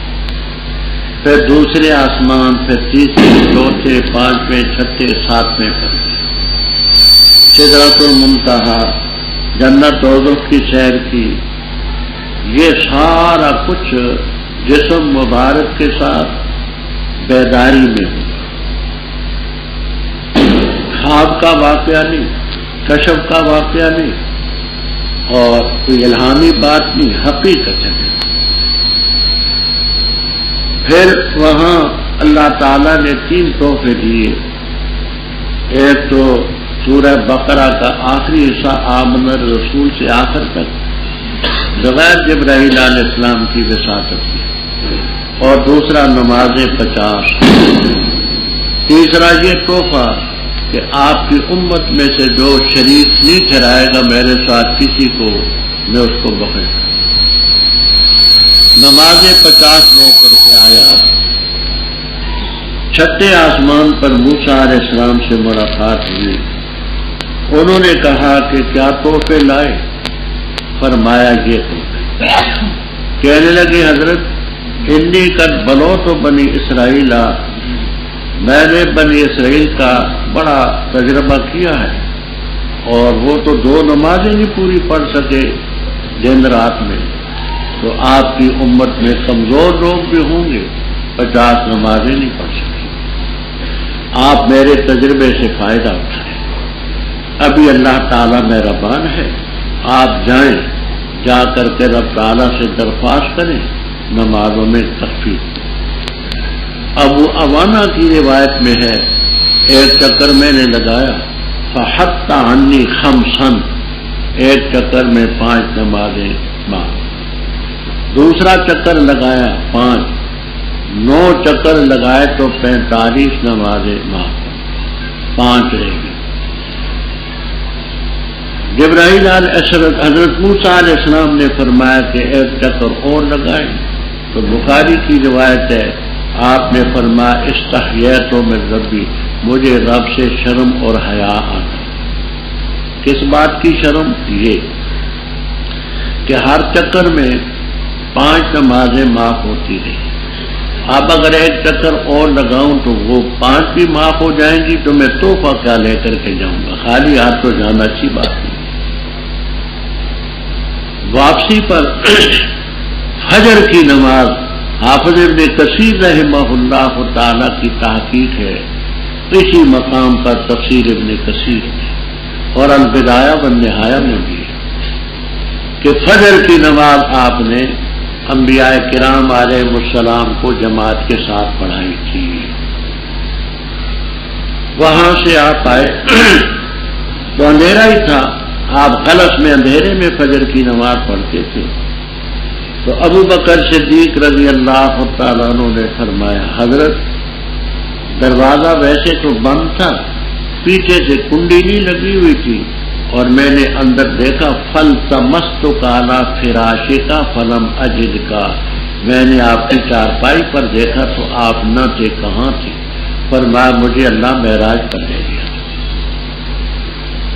پھر دوسرے آسمان، پھر تیسرے، چوتھے، پانچویں، چھٹے، ساتویں پر سدرۃ المنتہا، جنت دوزخ کی سیر کی۔ یہ سارا کچھ جسم مبارک کے ساتھ بیداری میں ہوا، خواب کا واقعہ نہیں، کشف کا واقعہ نہیں اور کوئی الہامی بات نہیں، حقیقت ہے۔ پھر وہاں اللہ تعالیٰ نے 3 تحفے دیے۔ ایک تو سورہ بقرہ کا آخری حصہ آمن الرسول سے آخر تک بغیر جبرائیل علیہ السلام کی وساطت کی، اور دوسرا نمازیں 50۔ تیسرا یہ تحفہ کہ آپ کی امت میں سے جو شریک نہیں ٹھہرائے گا میرے ساتھ کسی کو، میں اس کو بخش دوں۔ نمازیں 50 لے کر کے آیا، چھٹے آسمان پر موسیٰ علیہ السلام سے ملاقات ہوئی۔ انہوں نے کہا کہ کیا تحفے لائے؟ فرمایا یہ تحفے۔ کہنے لگے حضرت انی قد بلوت بنی اسرائیل، میں نے بنی اسرائیل کا بڑا تجربہ کیا ہے، اور وہ تو 2 نمازیں نہیں پوری پڑھ سکے دن رات میں، تو آپ کی امت میں کمزور لوگ بھی ہوں گے 50 نمازیں نہیں پڑھ سکے۔ آپ میرے تجربے سے فائدہ اٹھائیں۔ ابھی اللہ تعالیٰ مہربان ہے، آپ جائیں، جا کر کے رب تعالیٰ سے درخواست کریں نمازوں میں تخفیف۔ ابو عوانہ کی روایت میں ہے ایک چکر میں نے لگایا فحط عنی خمسن، ایک چکر میں 5 نمازیں معاف، دوسرا چکر لگایا 5، 9 چکر لگائے تو 45 نمازیں معاف، 5 رہ گئی۔ جبرائیل حضرت موسیٰ علیہ السلام نے فرمایا کہ ایک چکر اور لگائیں، تو بخاری کی روایت ہے آپ نے فرمایا استحییت من ربی، مجھے رب سے شرم اور حیا آتا۔ کس بات کی شرم؟ یہ کہ ہر چکر میں 5 نمازیں معاف ہوتی رہی، اب اگر ایک چکر اور لگاؤں تو وہ 5 بھی معاف ہو جائیں گی، تو میں تحفہ کیا لے کر کے جاؤں گا؟ خالی ہاتھ تو جانا اچھی بات نہیں۔ واپسی پر فجر کی نماز حافظ ابن کثیر رحمہ اللہ تعالی کی تحقیق ہے، اسی مقام پر تفسیر ابن کثیر میں اور البدایہ والنہایہ میں بھی ہے کہ فجر کی نماز آپ نے انبیاء کرام علیہ السلام کو جماعت کے ساتھ پڑھائی تھی۔ وہاں سے آپ آئے تو اندھیرا ہی تھا، آپ قلس میں اندھیرے میں فجر کی نماز پڑھتے تھے، تو ابو بکر صدیق رضی اللہ تعالیٰ عنہ نے فرمایا حضرت دروازہ ویسے تو بند تھا، پیچھے سے کنڈی نہیں لگی ہوئی تھی، اور میں نے اندر دیکھا فلتمستک علی فراشک فلم اجد کا، میں نے آپ کی چارپائی پر دیکھا تو آپ نہ تھے، کہاں تھے؟ فرمایا مجھے اللہ معراج پر لے گیا۔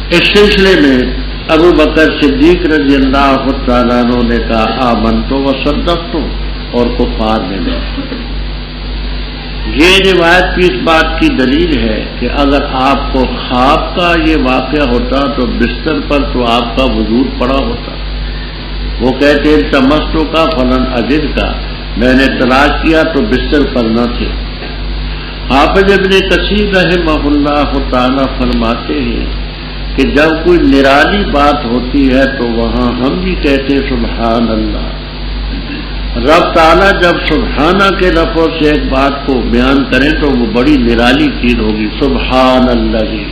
اس سلسلے میں ابو بکر صدیق رضی اللہ تعالیٰ عنہ نے کہا آمنت و صدقت، اور کفار نے نہیں۔ یہ روایت بھی اس بات کی دلیل ہے کہ اگر آپ کو خواب کا یہ واقعہ ہوتا تو بستر پر تو آپ کا وجود پڑا ہوتا۔ وہ کہتے ہیں تمستو کا فلن اجد کا، میں نے تلاش کیا تو بستر پر نہ تھے۔ حافظ ابن کثیر رحمہ اللہ تعالیٰ فرماتے ہیں کہ جب کوئی نرالی بات ہوتی ہے تو وہاں ہم بھی کہتے سبحان اللہ۔ رب تعالیٰ جب سبحانہ کے لفظ سے ایک بات کو بیان کریں تو وہ بڑی نرالی چیز ہوگی، سبحان اللہ جی۔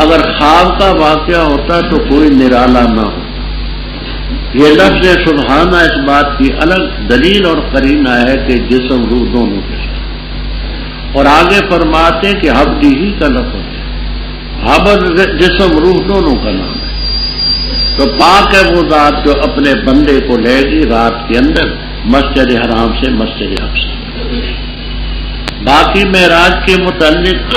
اگر خواب کا واقعہ ہوتا تو کوئی نرالا نہ ہوتا۔ یہ لفظ سبحانہ اس بات کی الگ دلیل اور قرینہ ہے کہ جسم روح دونوں کے ساتھ، اور آگے فرماتے ہیں کہ عبدی ہی کا لفظ ہے، عبد جسم روح دونوں کا نام ہے، تو پاک ہے وہ ذات جو اپنے بندے کو لے گی رات کے اندر مسجد حرام سے مسجد اقصی۔ باقی معراج کے متعلق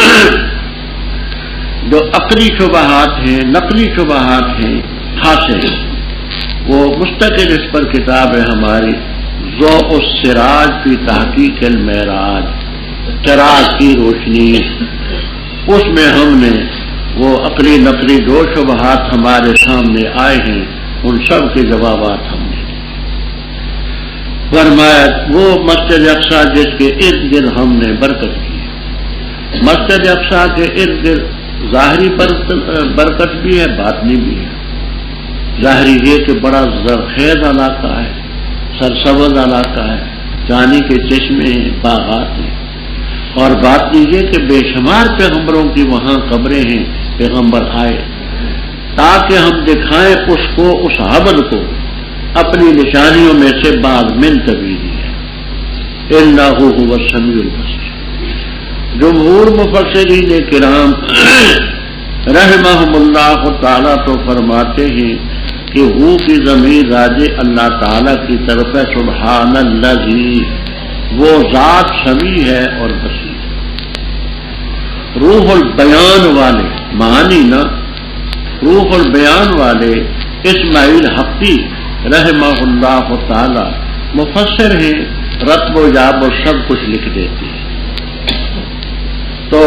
جو عقلی شبہات ہیں، نقلی شبہات ہیں، حاصل وہ مستقل اس پر کتاب ہے ہماری ضوء السراج فی تحقیق المعراج، چراغ کی روشنی، اس میں ہم نے وہ عقلی نقلی جو شبہات ہمارے سامنے آئے ہیں ان سب کے جوابات ہم نے فرمایا۔ وہ مسجد اقصی جس کے ارد گرد ہم نے برکت کی، مسجد اقصی کے ارد گرد ظاہری برکت بھی ہے، باطنی بھی ہے۔ ظاہری یہ کہ بڑا زرخیز علاقہ ہے، سرسبز علاقہ ہے، چاندی کے چشمے ہیں، باغات ہیں، اور بات یہ کہ بے شمار پیغمبروں کی وہاں قبریں ہیں، پیغمبر آئے تاکہ ہم دکھائیں اس کو، اس حبل کو، اپنی نشانیوں میں سے بعض من تبیری ہے، انہ هو السمیع البصیر۔ جمہور مفسرین کرام رحمہم اللہ تعالیٰ تو فرماتے ہیں کہ ہو کی ضمیر راجع اللہ تعالیٰ کی طرف ہے، سبحان الذی، وہ ذات سمیع ہے اور بصیر۔ روح البیان والے معنی نا، روح البیان والے اسماعیل حقی رحمہ اللہ تعالی مفسر ہیں، رتب و جاب و سب کچھ لکھ دیتے ہیں۔ تو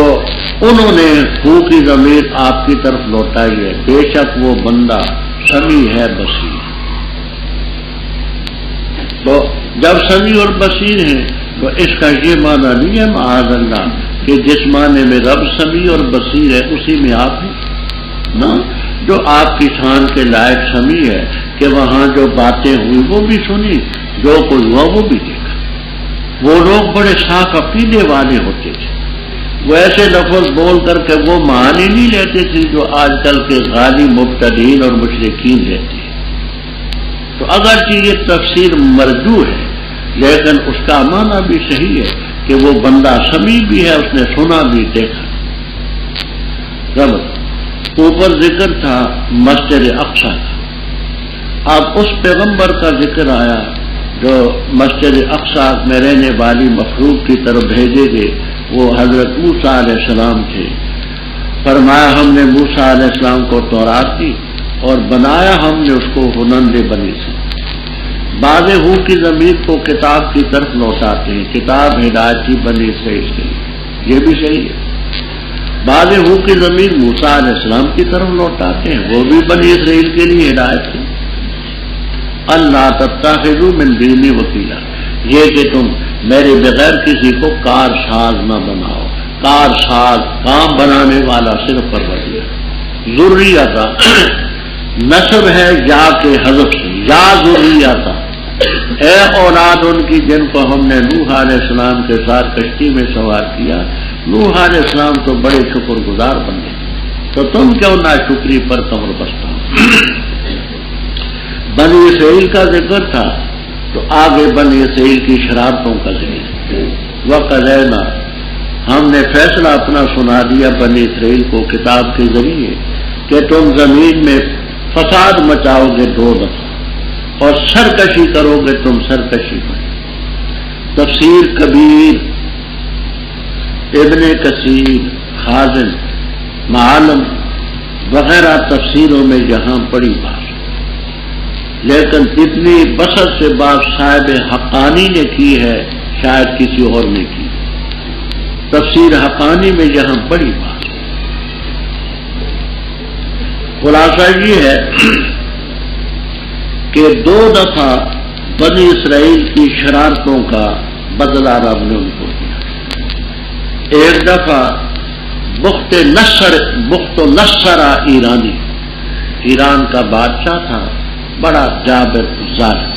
انہوں نے ہو کی ضمیر آپ کی طرف لوٹائی ہے، بے شک وہ بندہ سمیع ہے بصیر۔ تو جب سمیع اور بصیر ہیں تو اس کا یہ معنی نہیں ہے معاذ اللہ کہ جس معنی میں رب سمیع اور بصیر ہے اسی میں آپ ہیں نا، جو آپ کی شان کے لائق سمیع ہے کہ وہاں جو باتیں ہوئی وہ بھی سنی، جو کوئی ہوا وہ بھی دیکھا۔ وہ لوگ بڑے صاف عقیدے والے ہوتے تھے، وہ ایسے لفظ بول کر کے وہ معنی نہیں لیتے تھے جو آج کل کے غالی مبتدئین اور مشرکین لیتے ہیں۔ تو اگرچہ یہ تفسیر مرجو ہے لیکن اس کا معنی بھی صحیح ہے کہ وہ بندہ سمیع بھی ہے، اس نے سنا بھی دیکھا۔ جب اوپر ذکر تھا مسجد اقصی کا، اب اس پیغمبر کا ذکر آیا جو مسجد اقصی میں رہنے والی مخلوق کی طرف بھیجے گئے، وہ حضرت موسیٰ علیہ السلام تھے۔ فرمایا ہم نے موسیٰ علیہ السلام کو تورات دی اور بنایا ہم نے اس کو ہنند بنی سے۔ بعض ہو کی ضمیر کو کتاب کی طرف لوٹاتے ہیں، کتاب ہدایتی بنی اسرائیل کے لیے، یہ بھی صحیح ہے۔ بعض ہو کی ضمیر موسیٰ علیہ السلام کی طرف لوٹاتے ہیں، وہ بھی بنی اسرائیل کے لیے ہدایت ہے۔ اللہ تتخذوا من دونی وکیلا، یہ کہ تم میرے بغیر کسی کو کار ساز نہ بناؤ۔ کار ساز کام بنانے والا صرف پروردگار۔ ذریتا نسب ہے یا کے حذف سے، یا ذریتا، اے اولاد ان کی جن کو ہم نے نوح علیہ السلام کے ساتھ کشتی میں سوار کیا۔ نوح علیہ السلام تو بڑے شکر گزار بندے، تو تم کیوں نہ شکری پر کمر بستہ ہو۔ بنی اسرائیل کا ذکر تھا تو آگے بنی اسرائیل کی شرارتوں کا ذکر۔ وقضینا، ہم نے فیصلہ اپنا سنا دیا بنی اسرائیل کو کتاب کے ذریعے کہ تم زمین میں فساد مچاؤ گے 2 دفعہ اور سرکشی کرو گے تم سرکشی میں۔ تفسیر کبیر، ابن کثیر، خازن، معالم وغیرہ تفسیروں میں یہاں پڑی بات، لیکن اتنی بسط سے بات صاحب حقانی نے کی ہے، شاید کسی اور نے کی۔ تفسیر حقانی میں یہاں بڑی بات، خلاصہ یہ ہے کہ 2 دفعہ بنی اسرائیل کی شرارتوں کا بدلہ رب نے ان کو دیا۔ ایک دفعہ بخت و نصرہ ایرانی، ایران کا بادشاہ تھا، بڑا جابر ظالم،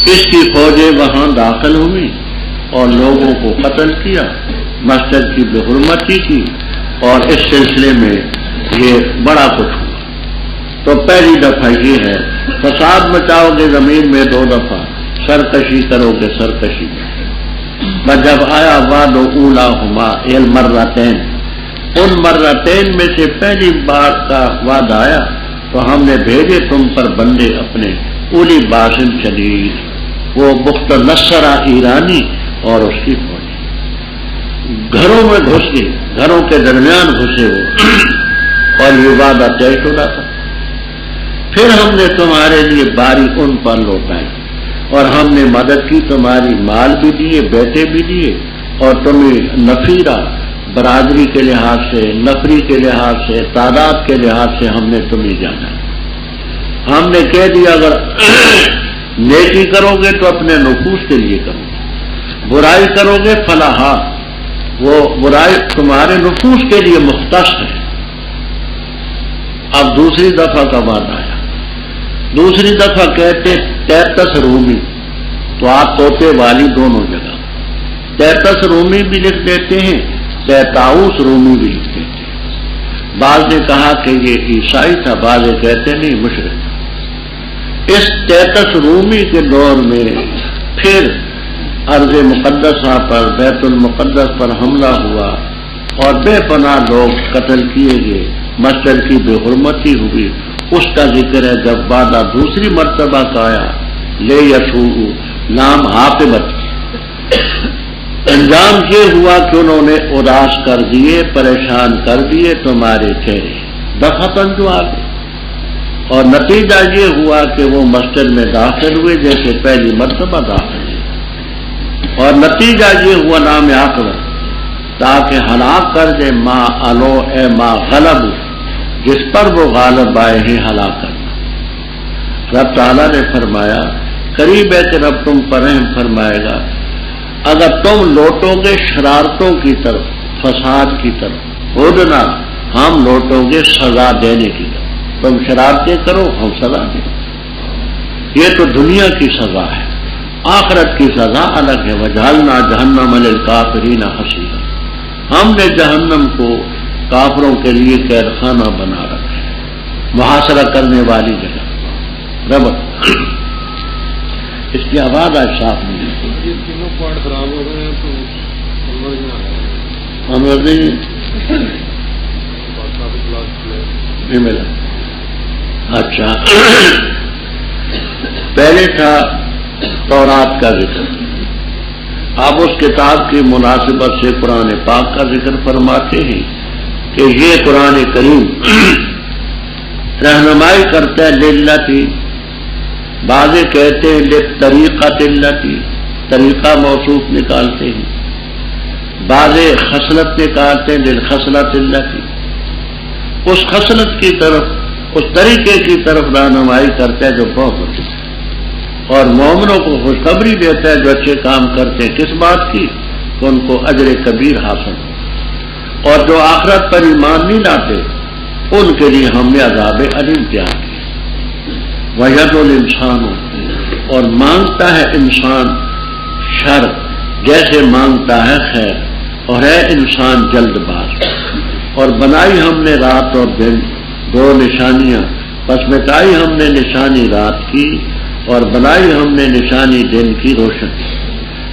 اس کی فوجیں وہاں داخل ہوئی اور لوگوں کو قتل کیا، مسجد کی بے حرمتی کی، اور اس سلسلے میں یہ بڑا کچھ ہوا۔ تو پہلی دفعہ یہ ہے فساد مچاؤ گے زمین میں 2 دفعہ، سرکشی کرو گے سرکشی میں۔ جب آیا وعد اولاہما المرتین، ان مرتین میں سے پہلی بار کا وعدہ آیا تو ہم نے بھیجے تم پر بندے اپنے اولی باسن شدید، وہ بخت نصرہ ایرانی اور اس کی فوج گھروں میں گھس گئی، گھروں کے درمیان گھسے وہ، اور یہ وعدہ طے شدہ تھا۔ پھر ہم نے تمہارے لیے باری ان پر لوٹائی اور ہم نے مدد کی، تمہاری مال بھی دیے، بیٹے بھی دیے، اور تمہیں نفیرہ برادری کے لحاظ سے، نفری کے لحاظ سے، تعداد کے لحاظ سے ہم نے تمہیں جانا۔ ہم نے کہہ دیا اگر نیکی کرو گے تو اپنے نفوس کے لیے کرو گے، برائی کرو گے فلاح، وہ برائی تمہارے نفوس کے لیے مختص ہے۔ اب دوسری دفعہ کا وعدہ آیا، دوسری دفعہ کہتے 33 رومی، تو آپ طوطے والی دونوں جگہ 33 رومی بھی لکھ دیتے ہیں، 33 رومی بھی لکھ دیتے ہیں۔ بعض نے کہا کہ یہ عیسائی تھا، بعض کہتے نہیں مشرک۔ اس 33 رومی کے دور میں پھر ارض مقدسہ پر بیت المقدس پر حملہ ہوا اور بے پناہ لوگ قتل کیے گئے، مسجد کی بے حرمتی ہوئی، اس کا ذکر ہے جب وعدہ دوسری مرتبہ کا آیا، لے یسوع لام عاقبت، انجام یہ ہوا کہ انہوں نے اداس کر دیے، پریشان کر دیے تمہارے چہرے، دفعتاً جو آ گئے، اور نتیجہ یہ ہوا کہ وہ مسجد میں داخل ہوئے جیسے پہلی مرتبہ داخل ہوئے، اور نتیجہ یہ ہوا نام عاقبت، تاکہ ہلاک کر دے ما الو اے ما غلب، جس پر وہ غالب آئے ہیں ہلاک کرنا۔ رب تعالیٰ نے فرمایا قریب ہے کہ رب تم پر رحم فرمائے گا اگر تم لوٹو گے شرارتوں کی طرف، فساد کی طرف، عدنا ہم لوٹو گے سزا دینے کی طرف، تم شرارتیں کرو ہم سزا دیں۔ یہ تو دنیا کی سزا ہے، آخرت کی سزا الگ ہے، وجعلنا جہنم للکافرین حصیرا، ہم نے جہنم کو کافروں کے لیے قید خانہ بنا رکھا ہے، محاصرہ کرنے والی جگہ۔ رب اس کی آواز آج صاف نہیں ہے، یہ تینوں پوائنٹ خراب ہو گئے ہیں تو انور نہیں ملا۔ اچھا، پہلے تھا تورات کا ذکر، اب اس کتاب کی مناسبت سے قرآن پاک کا ذکر فرماتے ہیں کہ یہ قرآن کریم رہنمائی کرتا ہے للتی، بعض کہتے ہیں للطریقۃ التی، طریقہ موصوف نکالتے ہیں، بعض خصلت نکالتے ہیں للخصلۃ التی، اس خصلت کی طرف، اس طریقے کی طرف رہنمائی کرتا ہے جو بہت بڑی ہے، اور مومنوں کو خوشخبری دیتا ہے جو اچھے کام کرتے ہیں، کس بات کی کہ ان کو اجر کبیر حاصل ہو، اور جو آخرت پر ایمان نہیں لاتے ان کے لیے ہم نے عذاب علیم تیار کیا۔ وَيَدْعُ الْإِنسَانُ، اور مانگتا ہے انسان شر جیسے مانگتا ہے خیر، اور ہے انسان جلد باز، اور بنائی ہم نے رات اور دن دو نشانیاں، پس مٹائی ہم نے نشانی رات کی اور بنائی ہم نے نشانی دن کی روشن،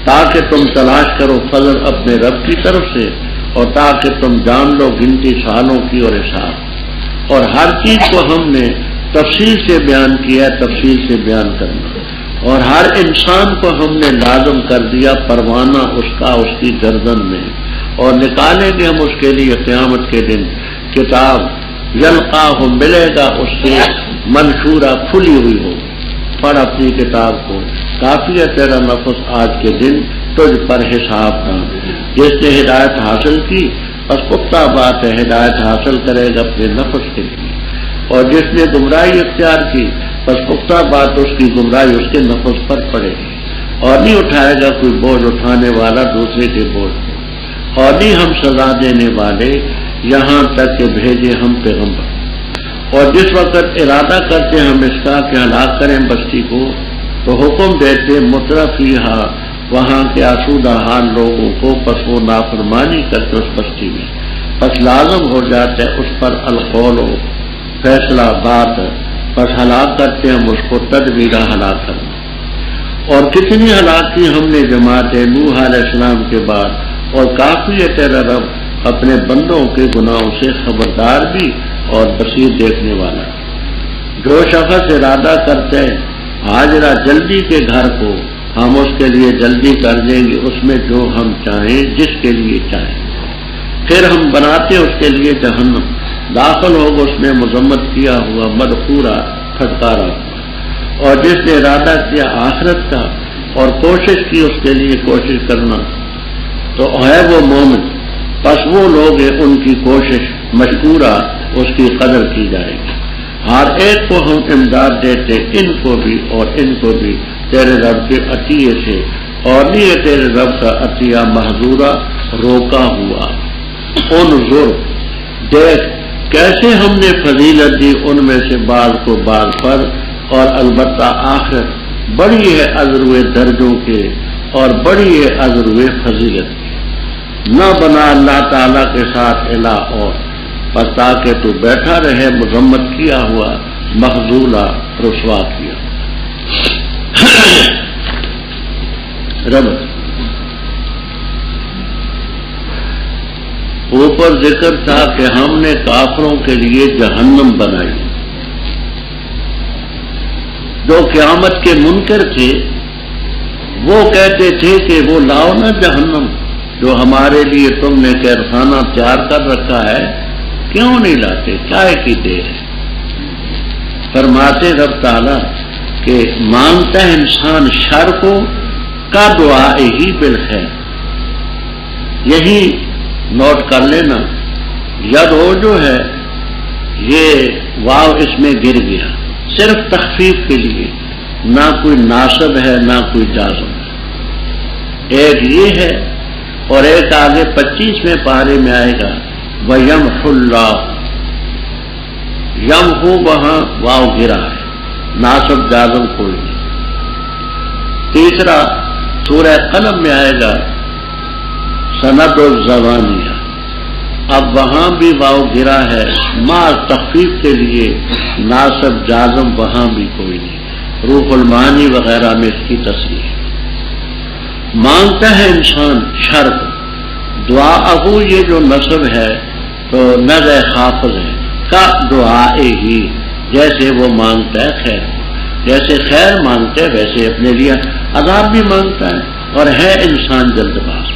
تاکہ تم تلاش کرو فضل اپنے رب کی طرف سے، اور تاکہ تم جان لو گنتی سالوں کی اور حساب، اور ہر چیز کو ہم نے تفصیل سے بیان کیا ہے، تفصیل سے بیان کرنا، اور ہر انسان کو ہم نے لازم کر دیا پروانہ اس کا اس کی گردن میں، اور نکالیں گے ہم اس کے لیے قیامت کے دن کتاب، یلقاہ ملے گا اس سے منشورہ کھلی ہوئی ہو، پڑھ اپنی کتاب کو، کافی ہے تیرا نفس آج کے دن تجھ پر حساب کا، جس نے ہدایت حاصل کی بس پختہ بات ہے ہدایت حاصل کرے گا اپنے نفس کے لیے، اور جس نے گمراہی اختیار کی بس پختہ بات اس کی گمراہی اس کے نفس پر پڑے گی، اور نہیں اٹھائے گا کوئی بوجھ اٹھانے والا دوسرے کے بوجھ کو، اور نہیں ہم سزا دینے والے یہاں تک کہ بھیجے ہم پیغمبر، اور جس وقت ارادہ کرتے ہم اس کا کہ ہلاک کریں بستی کو تو حکم دیتے مترفیہا، وہاں کے آسودہ حال لوگوں کو، پس وہ نافرمانی کرتے اس بستی میں، پس لازم ہو جاتا ہے اس پر القول و فیصلہ بات، پس ہلاک کرتے ہم اس کو تدبیرہ ہلاک کرنا۔ اور کتنی ہلاکی ہم نے جماعت نوح علیہ السلام کے بعد، اور کافی ہے تیرا رب اپنے بندوں کے گناہوں سے خبردار بھی اور بصیر دیکھنے والا۔ جو شخص ارادہ کرتے ہیں ہاجرہ جلدی کے گھر کو، ہم اس کے لیے جلدی کر دیں گے اس میں جو ہم چاہیں، جس کے لیے چاہیں، پھر ہم بناتے اس کے لیے جہنم، داخل ہوگا اس میں مذمت کیا ہوا، مدحورا، پھٹکارا ہوا، اور جس نے ارادہ کیا آخرت کا اور کوشش کی اس کے لیے کوشش کرنا تو ہے وہ مومن، پس وہ لوگ ہیں ان کی کوشش مشکورہ، اس کی قدر کی جائے گی۔ ہر ایک کو ہم امداد دیتے، ان کو بھی اور ان کو بھی تیرے رب کے عطیے سے، اور نہیں ہے تیرے رب کا عطیہ محظورہ، روکا ہوا۔ انظر، دیکھ کیسے ہم نے فضیلت دی ان میں سے بعض کو بعض پر، اور البتہ آخرت بڑی ہے ازروے درجوں کے اور بڑی ہے ازروے فضیلت کی۔ نہ بنا اللہ تعالیٰ کے ساتھ الہ اور، پر تاکہ تو بیٹھا رہے مذمت کیا ہوا، مخذولہ، رسوا کیا۔ رب اوپر ذکر تھا کہ ہم نے کافروں کے لیے جہنم بنائی. جو قیامت کے منکر تھے وہ کہتے تھے کہ وہ لاؤ نا جہنم جو ہمارے لیے تم نے قید خانہ تیار کر رکھا ہے، کیوں نہیں لاتے، کائے کی دیر ہے. فرماتے رب تعالیٰ کہ مانگتا ہے انسان شر کو کا دعا ہی بالخیر. یہی نوٹ کر لینا، ید ہو جو ہے یہ واو اس میں گر گیا صرف تخفیف کے لیے، نہ کوئی ناصب ہے نہ کوئی جازم ہے. ایک یہ ہے اور ایک آگے 25ویں پارے میں آئے گا وَيَمْحُ اللَّهُ. یم ہو وہاں واو گرا ہے، ناصب جازم کوئی نہیں. تیسرا سورہ قلم میں آئے گا سند الزبانیہ، اب وہاں بھی واو گرا ہے ما تخفیف کے لیے، ناصب جازم وہاں بھی کوئی نہیں. روح المعانی وغیرہ میں اس کی تصریح. مانگتا ہے انسان شر کو، دعا ابو یہ جو نصب ہے تو نظر خافض ہے کا دعا ہی، جیسے وہ مانگتا ہے خیر، جیسے خیر مانگتا ہے ویسے اپنے لیے عذاب بھی مانگتا ہے، اور ہے انسان جلد باز.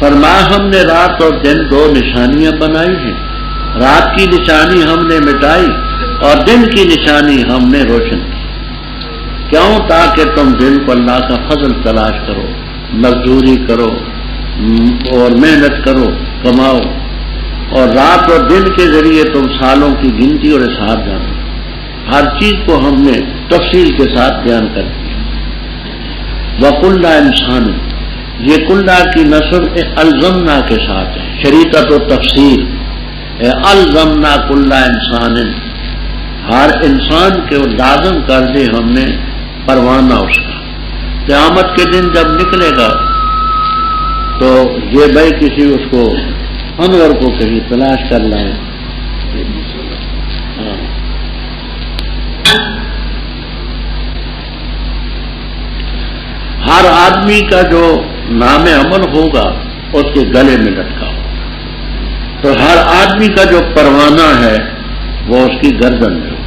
فرمایا ہم نے رات اور دن دو نشانیاں بنائی ہیں، رات کی نشانی ہم نے مٹائی اور دن کی نشانی ہم نے روشن کی. کیوں؟ تاکہ تم دن کو اللہ کا فضل تلاش کرو، مزدوری کرو اور محنت کرو، کماؤ، اور رات اور دن کے ذریعے تم سالوں کی گنتی اور حساب جانو. ہر چیز کو ہم نے تفصیل کے ساتھ بیان کر دیا. وَقُلَّا انسان، یہ کلّا کی نصب الزمنا کے ساتھ ہے، شریعت و تفسیر. الزمنا کلّا انسان، ہر انسان کے لازم کر دے ہم نے پروانہ اس کا. قیامت کے دن جب نکلے گا تو یہ بھائی کسی اس کو انور کو کہیں تلاش کر لائیں. ہر آدمی کا جو نام عمل ہوگا اس کے گلے میں لٹکا ہو، تو ہر آدمی کا جو پروانہ ہے وہ اس کی گردن میں ہو.